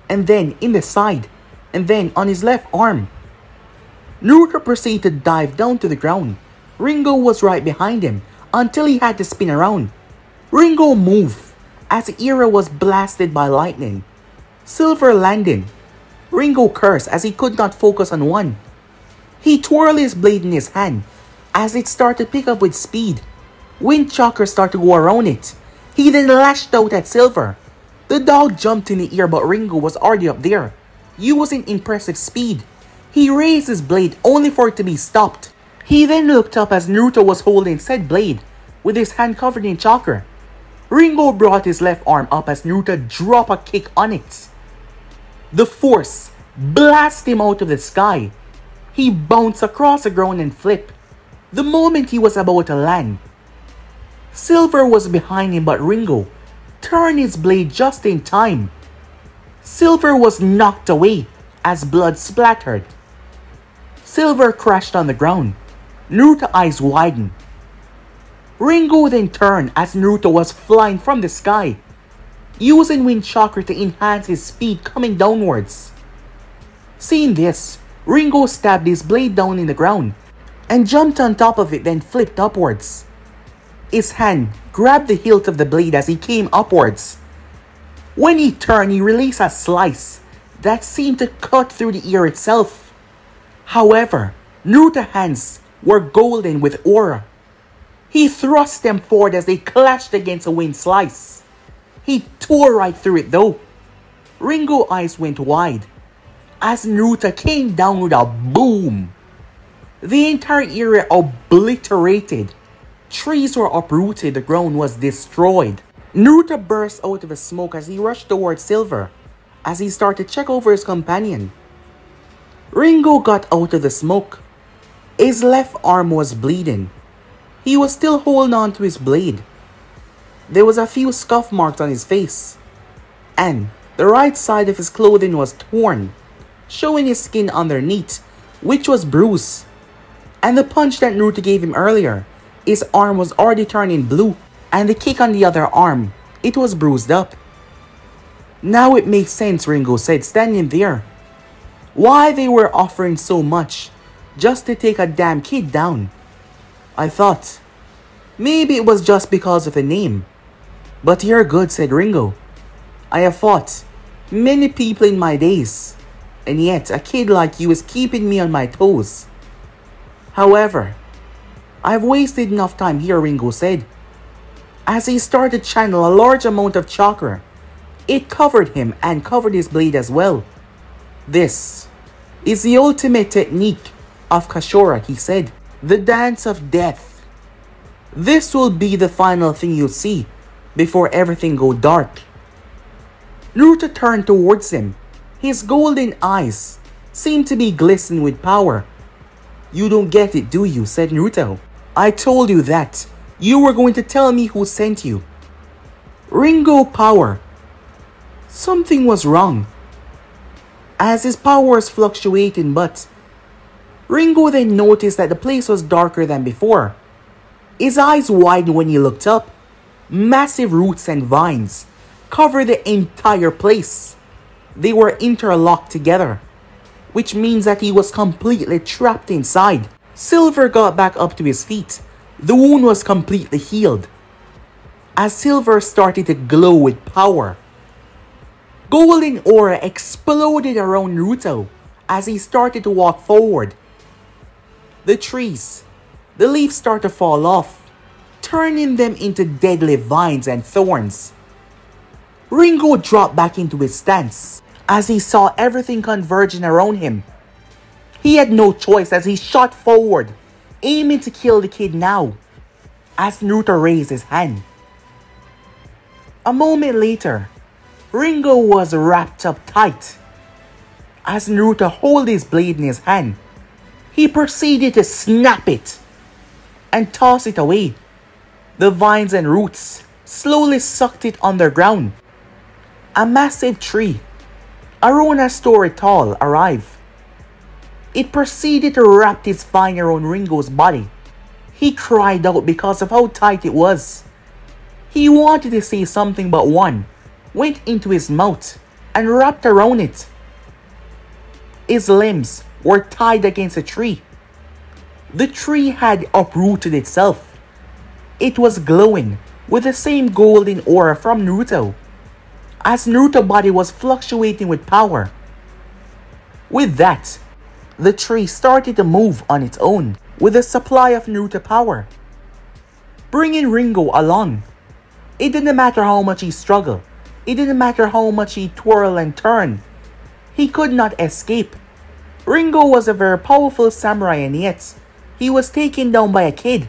and then in the side, and then on his left arm. Naruto proceeded to dive down to the ground. Ringo was right behind him until he had to spin around. Ringo moved as the area was blasted by lightning. Silver landed. Ringo cursed as he could not focus on one. He twirled his blade in his hand as it started to pick up with speed. Wind chakra started to go around it. He then lashed out at Silver. The dog jumped in the air, but Ringo was already up there, using impressive speed. He raised his blade only for it to be stopped. He then looked up as Naruto was holding said blade with his hand covered in chakra. Ringo brought his left arm up as Naruto dropped a kick on it. The force blasted him out of the sky. He bounced across the ground and flipped. The moment he was about to land, Silver was behind him, but Ringo turned his blade just in time. Silver was knocked away as blood splattered. Silver crashed on the ground. Naruto's eyes widened. Ringo then turned as Naruto was flying from the sky, using wind chakra to enhance his speed coming downwards. Seeing this, Ringo stabbed his blade down in the ground and jumped on top of it, then flipped upwards. His hand grabbed the hilt of the blade as he came upwards. When he turned, he released a slice that seemed to cut through the air itself. However, Naruto's hands were golden with aura. He thrust them forward as they clashed against a wind slice. He tore right through it though. Ringo's eyes went wide as Naruto came down with a boom. The entire area obliterated. Trees were uprooted, the ground was destroyed. Naruto burst out of the smoke as he rushed towards Silver, as he started to check over his companion. Ringo got out of the smoke. His left arm was bleeding. He was still holding on to his blade. There was a few scuff marks on his face, and the right side of his clothing was torn, showing his skin underneath, which was bruised. And the punch that Naruto gave him earlier, his arm was already turning blue, and the kick on the other arm, it was bruised up. Now it makes sense, Ringo said, standing there. Why they were offering so much just to take a damn kid down. I thought, maybe it was just because of the name. But you're good, said Ringo. I have fought many people in my days, and yet a kid like you is keeping me on my toes. However, I've wasted enough time here, Ringo said. As he started to channel a large amount of chakra, it covered him and covered his blade as well. This is the ultimate technique of Kashora, he said. The dance of death. This will be the final thing you'll see before everything go dark. Naruto turned towards him. His golden eyes seemed to be glistening with power. You don't get it, do you? Said Naruto. I told you that. You were going to tell me who sent you. Ringo power. Something was wrong, as his power was fluctuating, but Ringo then noticed that the place was darker than before. His eyes widened when he looked up. Massive roots and vines covered the entire place. They were interlocked together, which means that he was completely trapped inside. Silver got back up to his feet, The wound was completely healed as silver started to glow with power. Golden aura exploded around Naruto as he started to walk forward. The trees, the leaves start to fall off, turning them into deadly vines and thorns. Ringo dropped back into his stance as he saw everything converging around him. He had no choice as he shot forward, aiming to kill the kid now, as Naruto raised his hand. A moment later, Ringo was wrapped up tight. As Naruto held his blade in his hand, he proceeded to snap it and toss it away. The vines and roots slowly sucked it underground. A massive tree, around a story tall, arrived. It proceeded to wrap its vine around Ringo's body. He cried out because of how tight it was. He wanted to say something but one went into his mouth and wrapped around it. His limbs were tied against a tree. The tree had uprooted itself. It was glowing with the same golden aura from Naruto, as Naruto's body was fluctuating with power. With that, the tree started to move on its own with a supply of Naruto power, bringing Ringo along. It didn't matter how much he struggled. It didn't matter how much he twirled and turned. He could not escape. Ringo was a very powerful samurai, and yet he was taken down by a kid,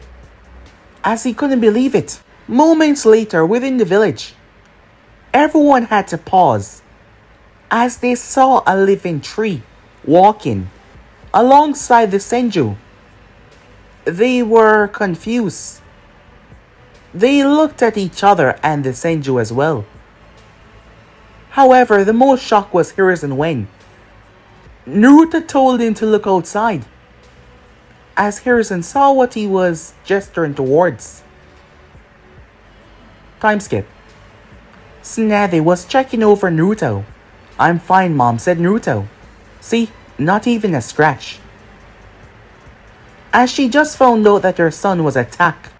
as he couldn't believe it. Moments later, within the village, everyone had to pause as they saw a living tree walking alongside the Senju. They were confused. They looked at each other and the Senju as well. However, the most shocked was Hiruzen when Naruto told him to look outside, as Hiruzen saw what he was gesturing towards. Time skip. Tsunade was checking over Naruto. "I'm fine, Mom," said Naruto. "See, not even a scratch." As she just found out that her son was attacked.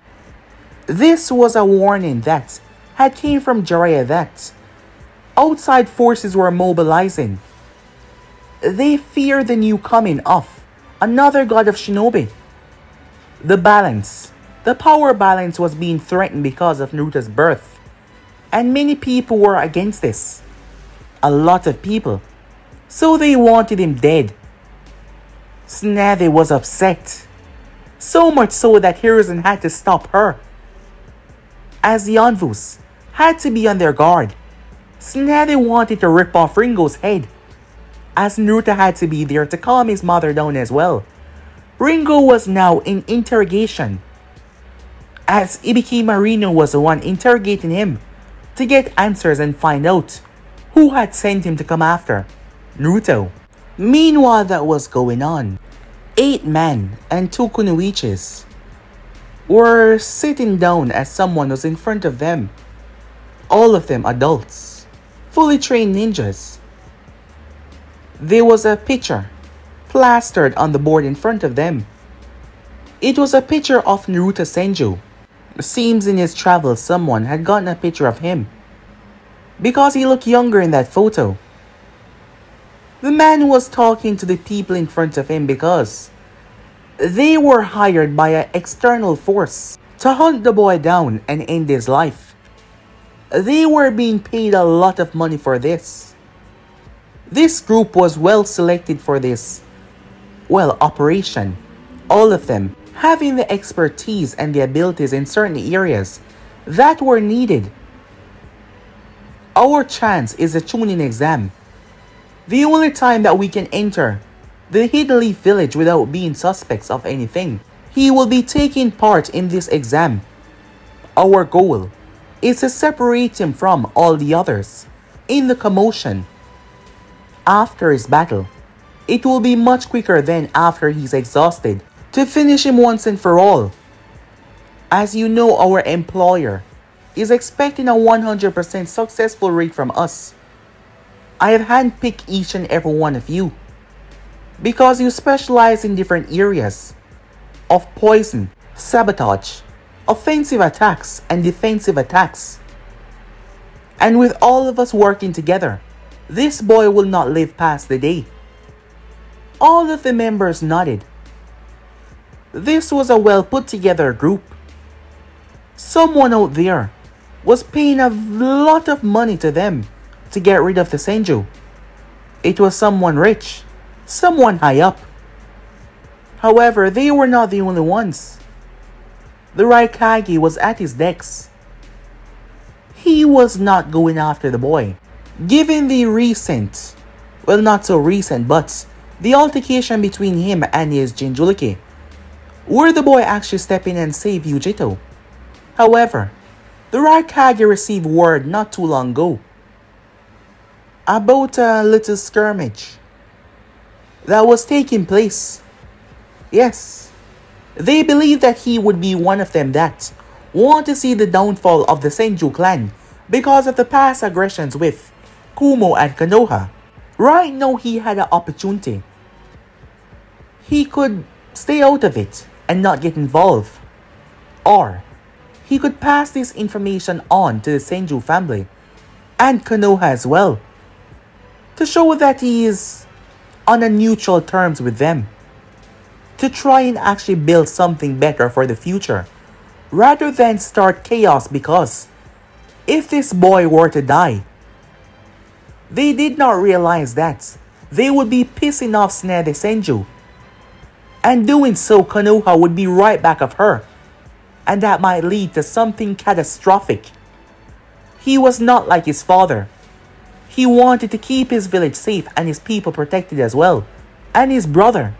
This was a warning that had came from Jiraiya that outside forces were mobilizing. They feared the new coming of another god of shinobi. The power balance was being threatened because of Naruto's birth, and many people were against this. A lot of people. So they wanted him dead. Tsunade was upset. So much so that Hiruzen had to stop her, as the Anvus had to be on their guard. Tsunade wanted to rip off Ringo's head, as Naruto had to be there to calm his mother down as well. Ringo was now in interrogation, as Ibiki Marino was the one interrogating him to get answers and find out who had sent him to come after Naruto. Meanwhile, that was going on. 8 men and 2 kunoichis were sitting down as someone was in front of them. All of them adults, fully trained ninjas. There was a picture plastered on the board in front of them. It was a picture of Naruto Senju. Seems in his travels someone had gotten a picture of him, because he looked younger in that photo. The man was talking to the people in front of him because they were hired by an external force to hunt the boy down and end his life. They were being paid a lot of money for this. This group was well selected for this, operation. All of them having the expertise and the abilities in certain areas that were needed. Our chance is a tuning exam. The only time that we can enter the Hidden Leaf Village without being suspects of anything. He will be taking part in this exam. Our goal is to separate him from all the others in the commotion. After his battle, it will be much quicker than after he's exhausted to finish him once and for all. As you know, our employer is expecting a 100% successful rate from us. I have handpicked each and every one of you because you specialize in different areas of poison, sabotage, offensive attacks, and defensive attacks. And with all of us working together, this boy will not live past the day. All of the members nodded. This was a well put together group. Someone out there was paying a lot of money to them to get rid of the Senju. It was someone rich, someone high up. However, they were not the only ones. The Raikage was at his decks. He was not going after the boy. Given the recent, well, not so recent, but the altercation between him and his Jinchuriki, where the boy actually step in and save Yujito. However, the Raikage received word not too long ago about a little skirmish that was taking place. Yes, they believe that he would be one of them that want to see the downfall of the Senju clan because of the past aggressions with Kumo and Konoha. Right now he had an opportunity. He could stay out of it and not get involved. Or he could pass this information on to the Senju family and Konoha as well, to show that he is on a neutral terms with them, to try and actually build something better for the future, rather than start chaos, because if this boy were to die, they did not realize that they would be pissing off Tsunade Senju, and doing so Konoha would be right back of her, and that might lead to something catastrophic. He was not like his father. He wanted to keep his village safe and his people protected as well, and his brother.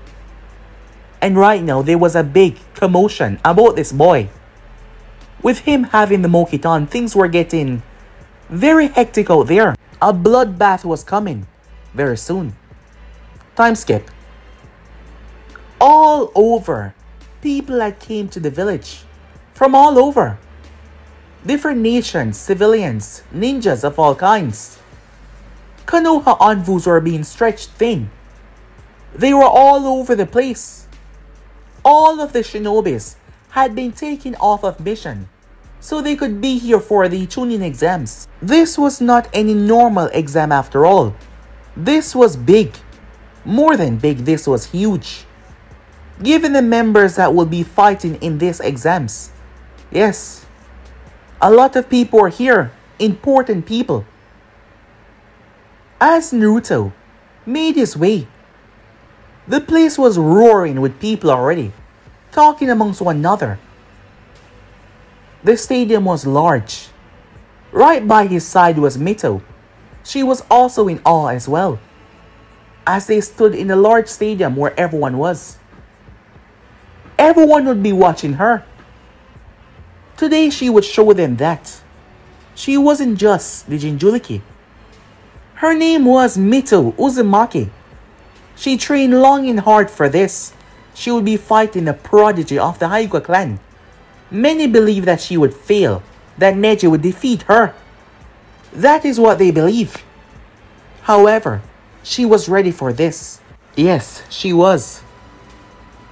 And right now there was a big commotion about this boy. With him having the Mokiton, things were getting very hectic out there. A bloodbath was coming very soon. Time skip. All over, people that came to the village, from all over. Different nations, civilians, ninjas of all kinds. Konoha envoys were being stretched thin. They were all over the place. All of the shinobis had been taken off of mission so they could be here for the Chunin exams. This was not any normal exam after all. This was big. More than big, this was huge. Given the members that will be fighting in these exams. Yes, a lot of people are here, important people. As Naruto made his way, the place was roaring with people already, talking amongst one another. The stadium was large. Right by his side was Mito. She was also in awe as well, as they stood in a large stadium where everyone was. Everyone would be watching her. Today she would show them that she wasn't just the Jinchuriki. Her name was Mito Uzumaki. She trained long and hard for this. She would be fighting a prodigy of the Hyuga clan. Many believe that she would fail, that Neji would defeat her. That is what they believe. However, she was ready for this. Yes, she was.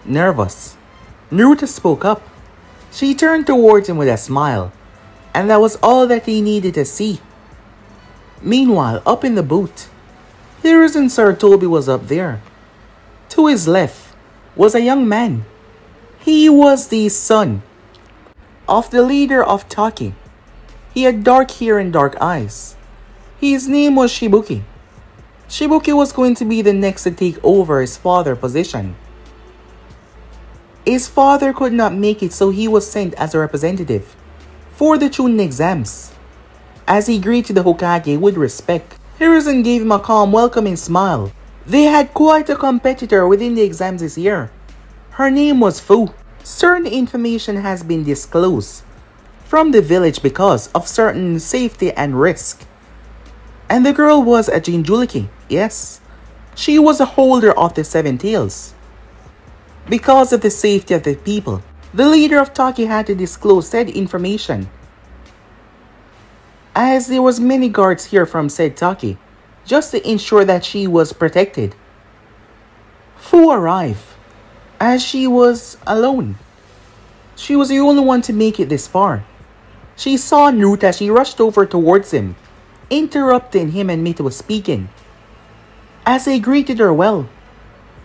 Nervous. Naruto spoke up. She turned towards him with a smile, and that was all that he needed to see. Meanwhile, up in the booth, Hiruzen Sarutobi was up there. To his left was a young man. He was the son of the leader of Taki. He had dark hair and dark eyes. His name was Shibuki. Shibuki was going to be the next to take over his father's position. His father could not make it, so he was sent as a representative for the Chunin exams. As he greeted the Hokage with respect, Hiruzen gave him a calm, welcoming smile. They had quite a competitor within the exams this year. Her name was Fu. Certain information has been disclosed from the village because of certain safety and risk. And the girl was a Jinchuriki. Yes, she was a holder of the Seven Tails. Because of the safety of the people, the leader of Taki had to disclose said information, as there was many guards here from said Taki, just to ensure that she was protected. Fu arrived, as she was alone. She was the only one to make it this far. She saw Naruto as she rushed over towards him, interrupting him and Mito was speaking. As they greeted her well,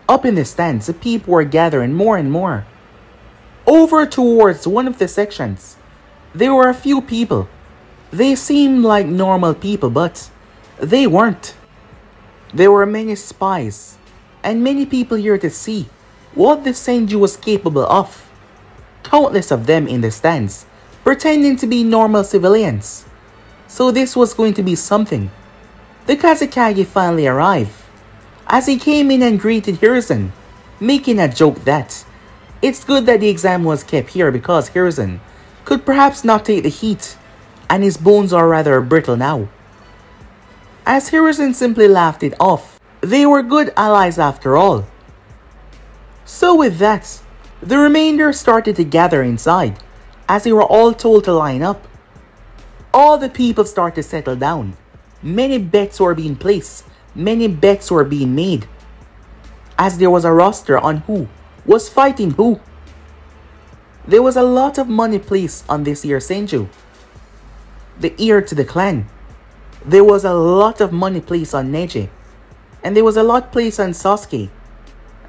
up in the stands, the people were gathering more and more. Over towards one of the sections, there were a few people. They seemed like normal people, but they weren't. There were many spies, and many people here to see what the Senju was capable of. Countless of them in the stands, pretending to be normal civilians. So this was going to be something. The Kazekage finally arrived. As he came in and greeted Hiruzen, making a joke that it's good that the exam was kept here because Hiruzen could perhaps not take the heat, and his bones are rather brittle now. As Hiruzen simply laughed it off, they were good allies after all. So with that, the remainder started to gather inside, as they were all told to line up. All the people started to settle down. Many bets were being placed, many bets were being made, as there was a roster on who was fighting who. There was a lot of money placed on this year's Senju, the heir to the clan. There was a lot of money placed on Neji, and there was a lot placed on Sasuke,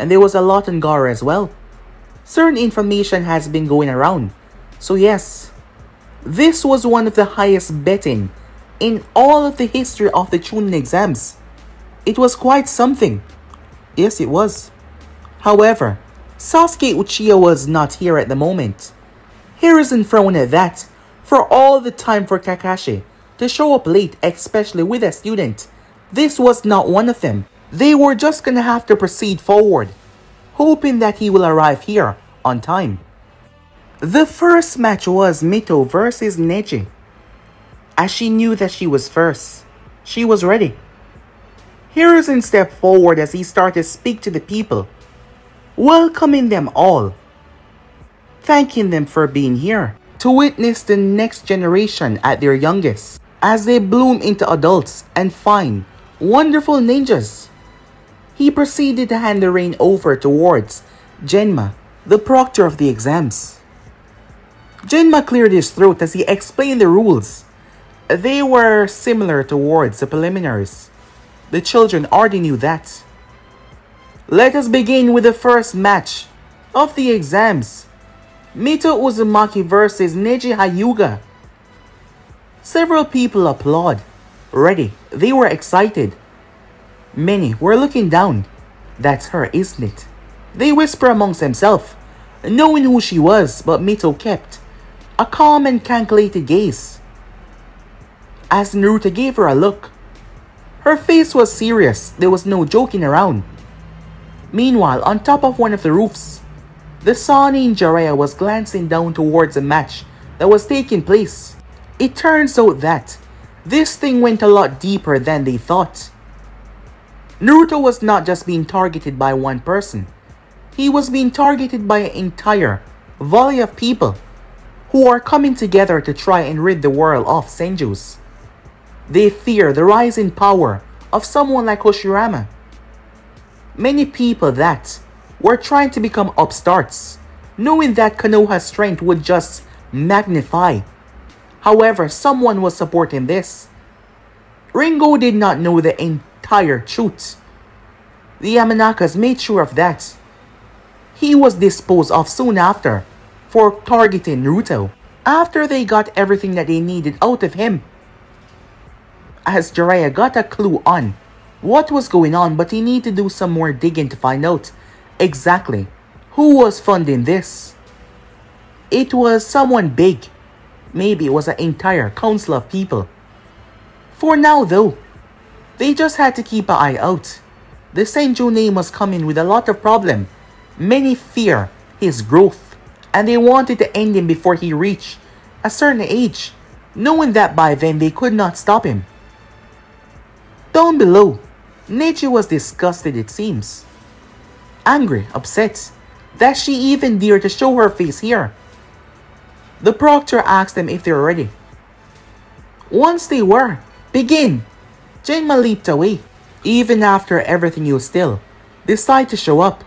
and there was a lot on Gaara as well. Certain information has been going around, so yes, this was one of the highest betting in all of the history of the Chunin exams. It was quite something. Yes, it was. However, Sasuke Uchiha was not here at the moment. Hiruzen frowned at that for all the time for Kakashi to show up late, especially with a student. This was not one of them. They were just gonna have to proceed forward, hoping that he will arrive here on time. The first match was Mito versus Neji. As she knew that she was first, she was ready. Hiruzen stepped forward as he started to speak to the people, welcoming them all, thanking them for being here to witness the next generation at their youngest, as they bloom into adults and fine, wonderful ninjas. He proceeded to hand the rein over towards Genma, the proctor of the exams. Genma cleared his throat as he explained the rules. They were similar towards the preliminaries. The children already knew that. Let us begin with the first match of the exams. Mito Uzumaki versus Neji Hyuga. Several people applaud. Ready, they were excited. Many were looking down. That's her, isn't it? They whisper amongst themselves, knowing who she was, but Mito kept a calm and calculated gaze. As Naruto gave her a look, her face was serious. There was no joking around. Meanwhile, on top of one of the roofs, the Sani in Jiraiya was glancing down towards a match that was taking place. It turns out that this thing went a lot deeper than they thought. Naruto was not just being targeted by one person. He was being targeted by an entire volley of people who are coming together to try and rid the world of Senjus. They fear the rising power of someone like Hoshirama. Many people that were trying to become upstarts, knowing that Konoha's strength would just magnify. However, someone was supporting this. Ringo did not know the entire truth. The Yamanakas made sure of that. He was disposed of soon after for targeting Naruto, after they got everything that they needed out of him. As Jiraiya got a clue on what was going on, but he needed to do some more digging to find out exactly who was funding this. It was someone big. Maybe it was an entire council of people. For now though, they just had to keep an eye out. The Senju name was coming with a lot of problem. Many fear his growth, and they wanted to end him before he reached a certain age, knowing that by then they could not stop him. Down below, Neji was disgusted, it seems. Angry, upset, that she even dared to show her face here. The proctor asked them if they were ready. Once they were, begin! Genma leaped away. Even after everything, you still decide to show up.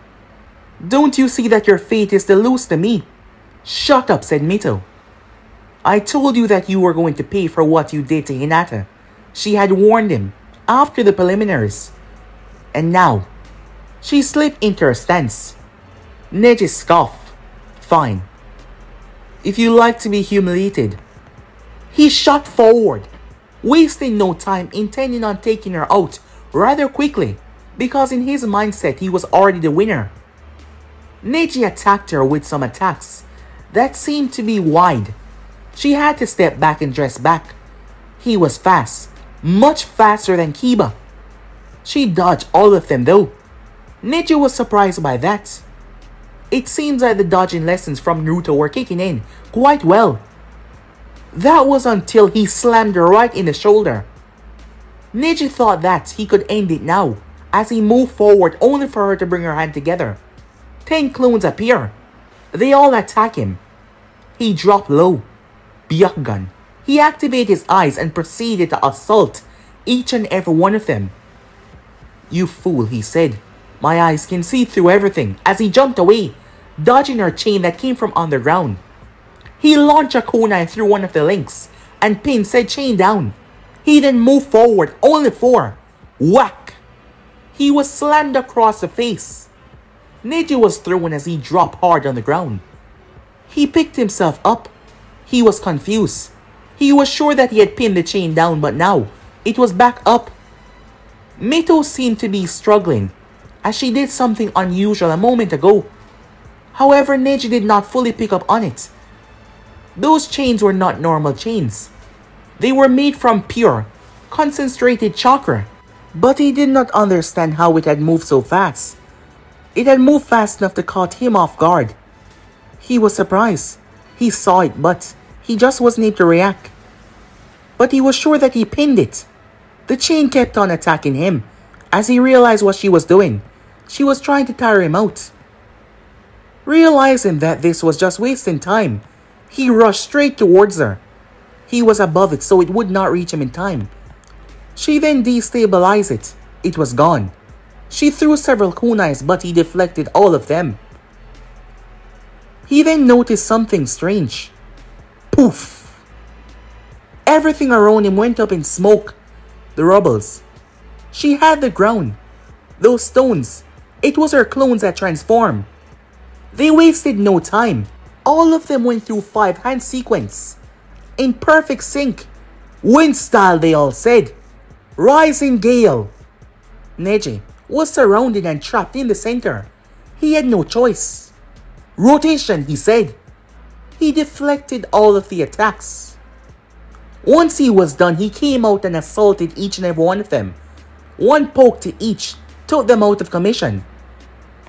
Don't you see that your fate is to lose to me? Shut up, said Mito. I told you that you were going to pay for what you did to Hinata. She had warned him after the preliminaries. And now, she slipped into her stance. Neji scoffed. Fine. If you like to be humiliated. He shot forward, wasting no time, intending on taking her out rather quickly, because in his mindset he was already the winner. Neji attacked her with some attacks that seemed to be wide. She had to step back and dress back. He was fast, much faster than Kiba. She dodged all of them though. Neji was surprised by that. It seems like the dodging lessons from Naruto were kicking in quite well. That was until he slammed her right in the shoulder. Neji thought that he could end it now, as he moved forward only for her to bring her hand together. 10 clones appear. They all attack him. He dropped low. Byakugan. He activated his eyes and proceeded to assault each and every one of them. You fool, he said. My eyes can see through everything, as he jumped away, dodging her chain that came from underground. He launched a kunai through one of the links and pinned said chain down. He then moved forward only for whack. He was slammed across the face. Neji was thrown as he dropped hard on the ground. He picked himself up. He was confused. He was sure that he had pinned the chain down, but now it was back up. Mito seemed to be struggling, as she did something unusual a moment ago. However, Neji did not fully pick up on it. Those chains were not normal chains. They were made from pure, concentrated chakra. But he did not understand how it had moved so fast. It had moved fast enough to caught him off guard. He was surprised. He saw it, but he just wasn't able to react. But he was sure that he pinned it. The chain kept on attacking him. As he realized what she was doing, she was trying to tire him out. Realizing that this was just wasting time, he rushed straight towards her. He was above it, so it would not reach him in time. She then destabilized it. It was gone. She threw several kunais, but he deflected all of them. He then noticed something strange. Poof! Everything around him went up in smoke. The rubbles. She had the ground. Those stones. It was her clones that transformed. They wasted no time. All of them went through 5-hand sequence. In perfect sync. Wind style, they all said. Rising gale. Neji was surrounded and trapped in the center. He had no choice. Rotation, he said. He deflected all of the attacks. Once he was done, he came out and assaulted each and every one of them. One poke to each took them out of commission.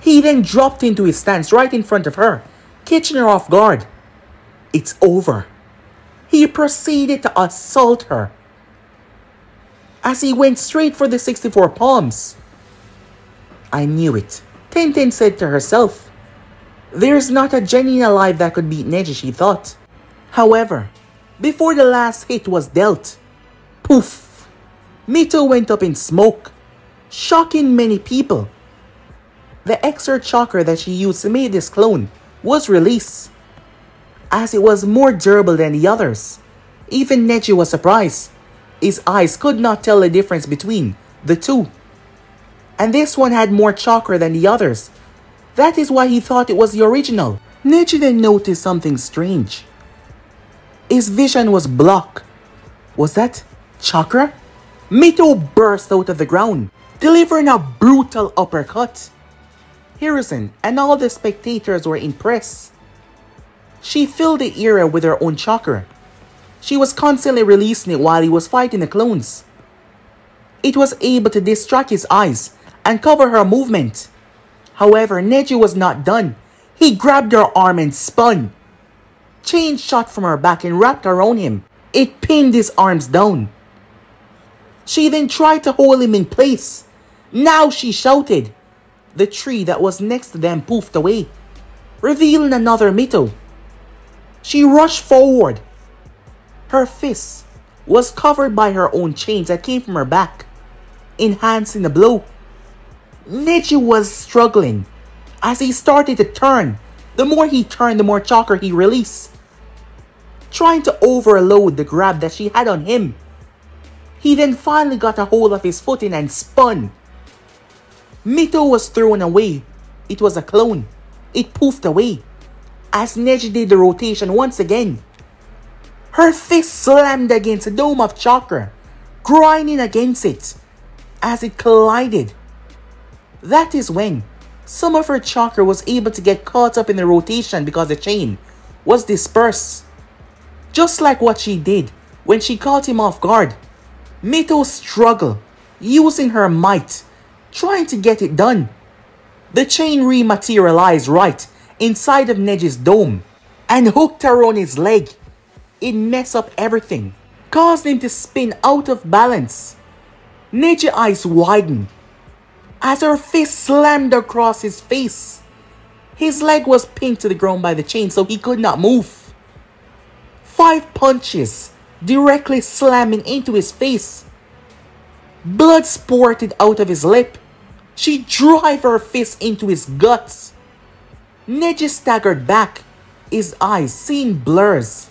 He then dropped into his stance right in front of her, catching her off guard. It's over. He proceeded to assault her. As he went straight for the 64 palms. I knew it, Tenten said to herself. There's not a genin alive that could beat Neji, she thought. However, before the last hit was dealt, poof, Mito went up in smoke, shocking many people. The extra chakra that she used to make this clone was released, as it was more durable than the others. Even Neji was surprised. His eyes could not tell the difference between the two. And this one had more chakra than the others. That is why he thought it was the original. Neji then noticed something strange. His vision was blocked. Was that chakra? Mito burst out of the ground, delivering a brutal uppercut. Hiruzen and all the spectators were impressed. She filled the area with her own chakra. She was constantly releasing it while he was fighting the clones. It was able to distract his eyes and cover her movement. However, Neji was not done. He grabbed her arm and spun. Chain shot from her back and wrapped around him. It pinned his arms down. She then tried to hold him in place. Now she shouted. The tree that was next to them poofed away, revealing another Mito. She rushed forward. Her fist was covered by her own chains that came from her back, enhancing the blow. Neji was struggling as he started to turn, The more he turned, the more chakra he released, trying to overload the grab that she had on him. He then finally got a hold of his footing and spun. Mito was thrown away. It was a clone. It poofed away as Neji did the rotation once again. Her fist slammed against a dome of chakra, grinding against it as it collided. That is when some of her chakra was able to get caught up in the rotation because the chain was dispersed. Just like what she did when she caught him off guard, Mito struggled, using her might, trying to get it done. The chain rematerialized right inside of Neji's dome and hooked around his leg. It messed up everything, caused him to spin out of balance. Neji's eyes widened as her fist slammed across his face. His leg was pinned to the ground by the chain, so he could not move. 5 punches directly slamming into his face. Blood spurted out of his lip. She drove her fist into his guts. Neji staggered back, his eyes seeing blurs.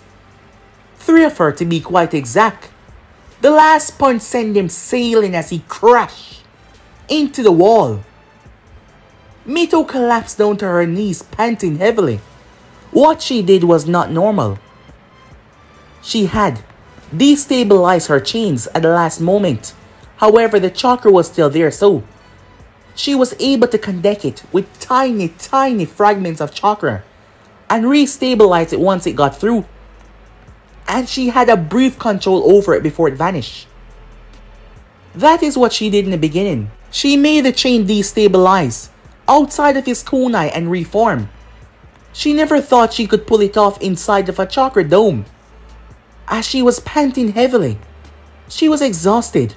3 of her to be quite exact. The last punch sent him sailing as he crashed into the wall. Mito collapsed down to her knees, panting heavily. What she did was not normal. She had destabilized her chains at the last moment. However, the chakra was still there, so she was able to connect it with tiny fragments of chakra and re-stabilize it once it got through. And she had a brief control over it before it vanished. That is what she did in the beginning. She made the chain destabilize outside of his kunai and reform. She never thought she could pull it off inside of a chakra dome. As she was panting heavily, she was exhausted.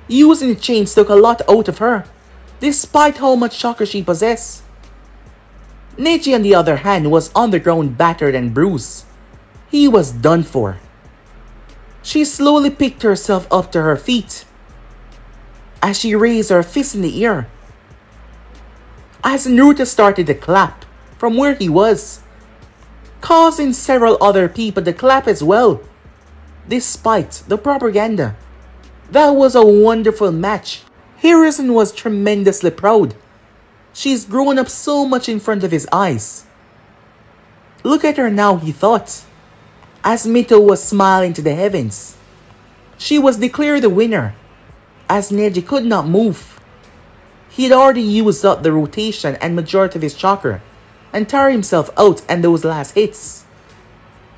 Using the chains took a lot out of her, despite how much chakra she possessed. Neji, on the other hand, was on the ground, battered and bruised. He was done for. She slowly picked herself up to her feet as she raised her fist in the air. As Naruto started to clap from where he was, causing several other people to clap as well. Despite the propaganda, that was a wonderful match. Harrison was tremendously proud. She's grown up so much in front of his eyes. Look at her now, he thought, as Mito was smiling to the heavens. She was declared the winner, as Neji could not move. He had already used up the rotation and majority of his chakra, and tired himself out and those last hits.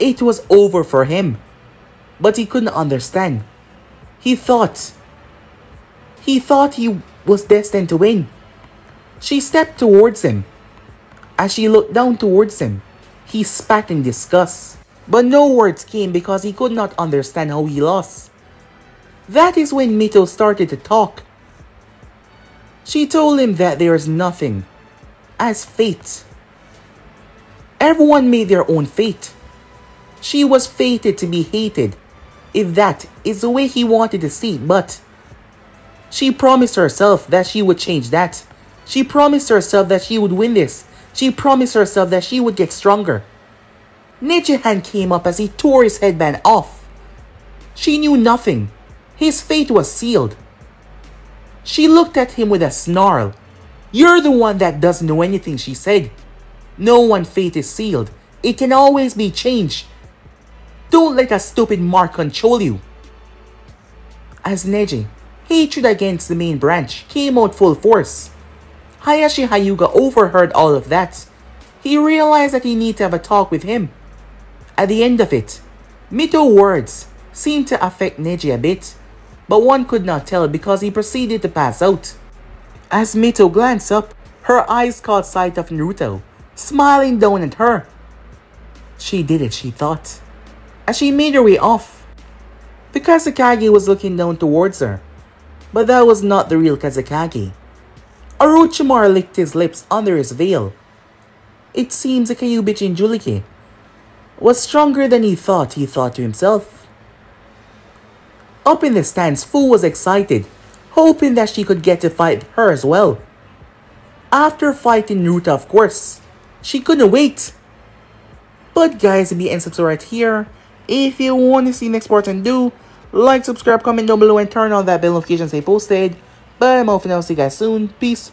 It was over for him, but he couldn't understand. He thought he was destined to win. She stepped towards him. As she looked down towards him, he spat in disgust. But no words came because he could not understand how he lost. That is when Mito started to talk. She told him that there is nothing as fate. Everyone made their own fate. She was fated to be hated, if that is the way he wanted to see it, but she promised herself that she would change that. She promised herself that she would win this. She promised herself that she would get stronger. Neji's hand came up as he tore his headband off. She knew nothing. His fate was sealed. She looked at him with a snarl. "You're the one that doesn't know anything," she said. "No one's fate is sealed. It can always be changed. Don't let a stupid mark control you." As Neji, hatred against the main branch, came out full force, Hayashi Hyuga overheard all of that. He realized that he needed to have a talk with him. At the end of it, Mito's words seemed to affect Neji a bit, but one could not tell because he proceeded to pass out. As Mito glanced up, her eyes caught sight of Naruto, smiling down at her. She did it, she thought, as she made her way off. The Kazekage was looking down towards her, but that was not the real Kazekage. Orochimaru licked his lips under his veil. It seems the Kyuubi Jinchuriki was stronger than he thought to himself. Up in the stands, Fu was excited, hoping that she could get to fight her as well. After fighting Naruto, of course, She couldn't wait. But guys, be and subscribe right here. If you want to see next part and do, like, subscribe, comment down below, and turn on that bell notification say posted. But I'm off and I'll see you guys soon. Peace.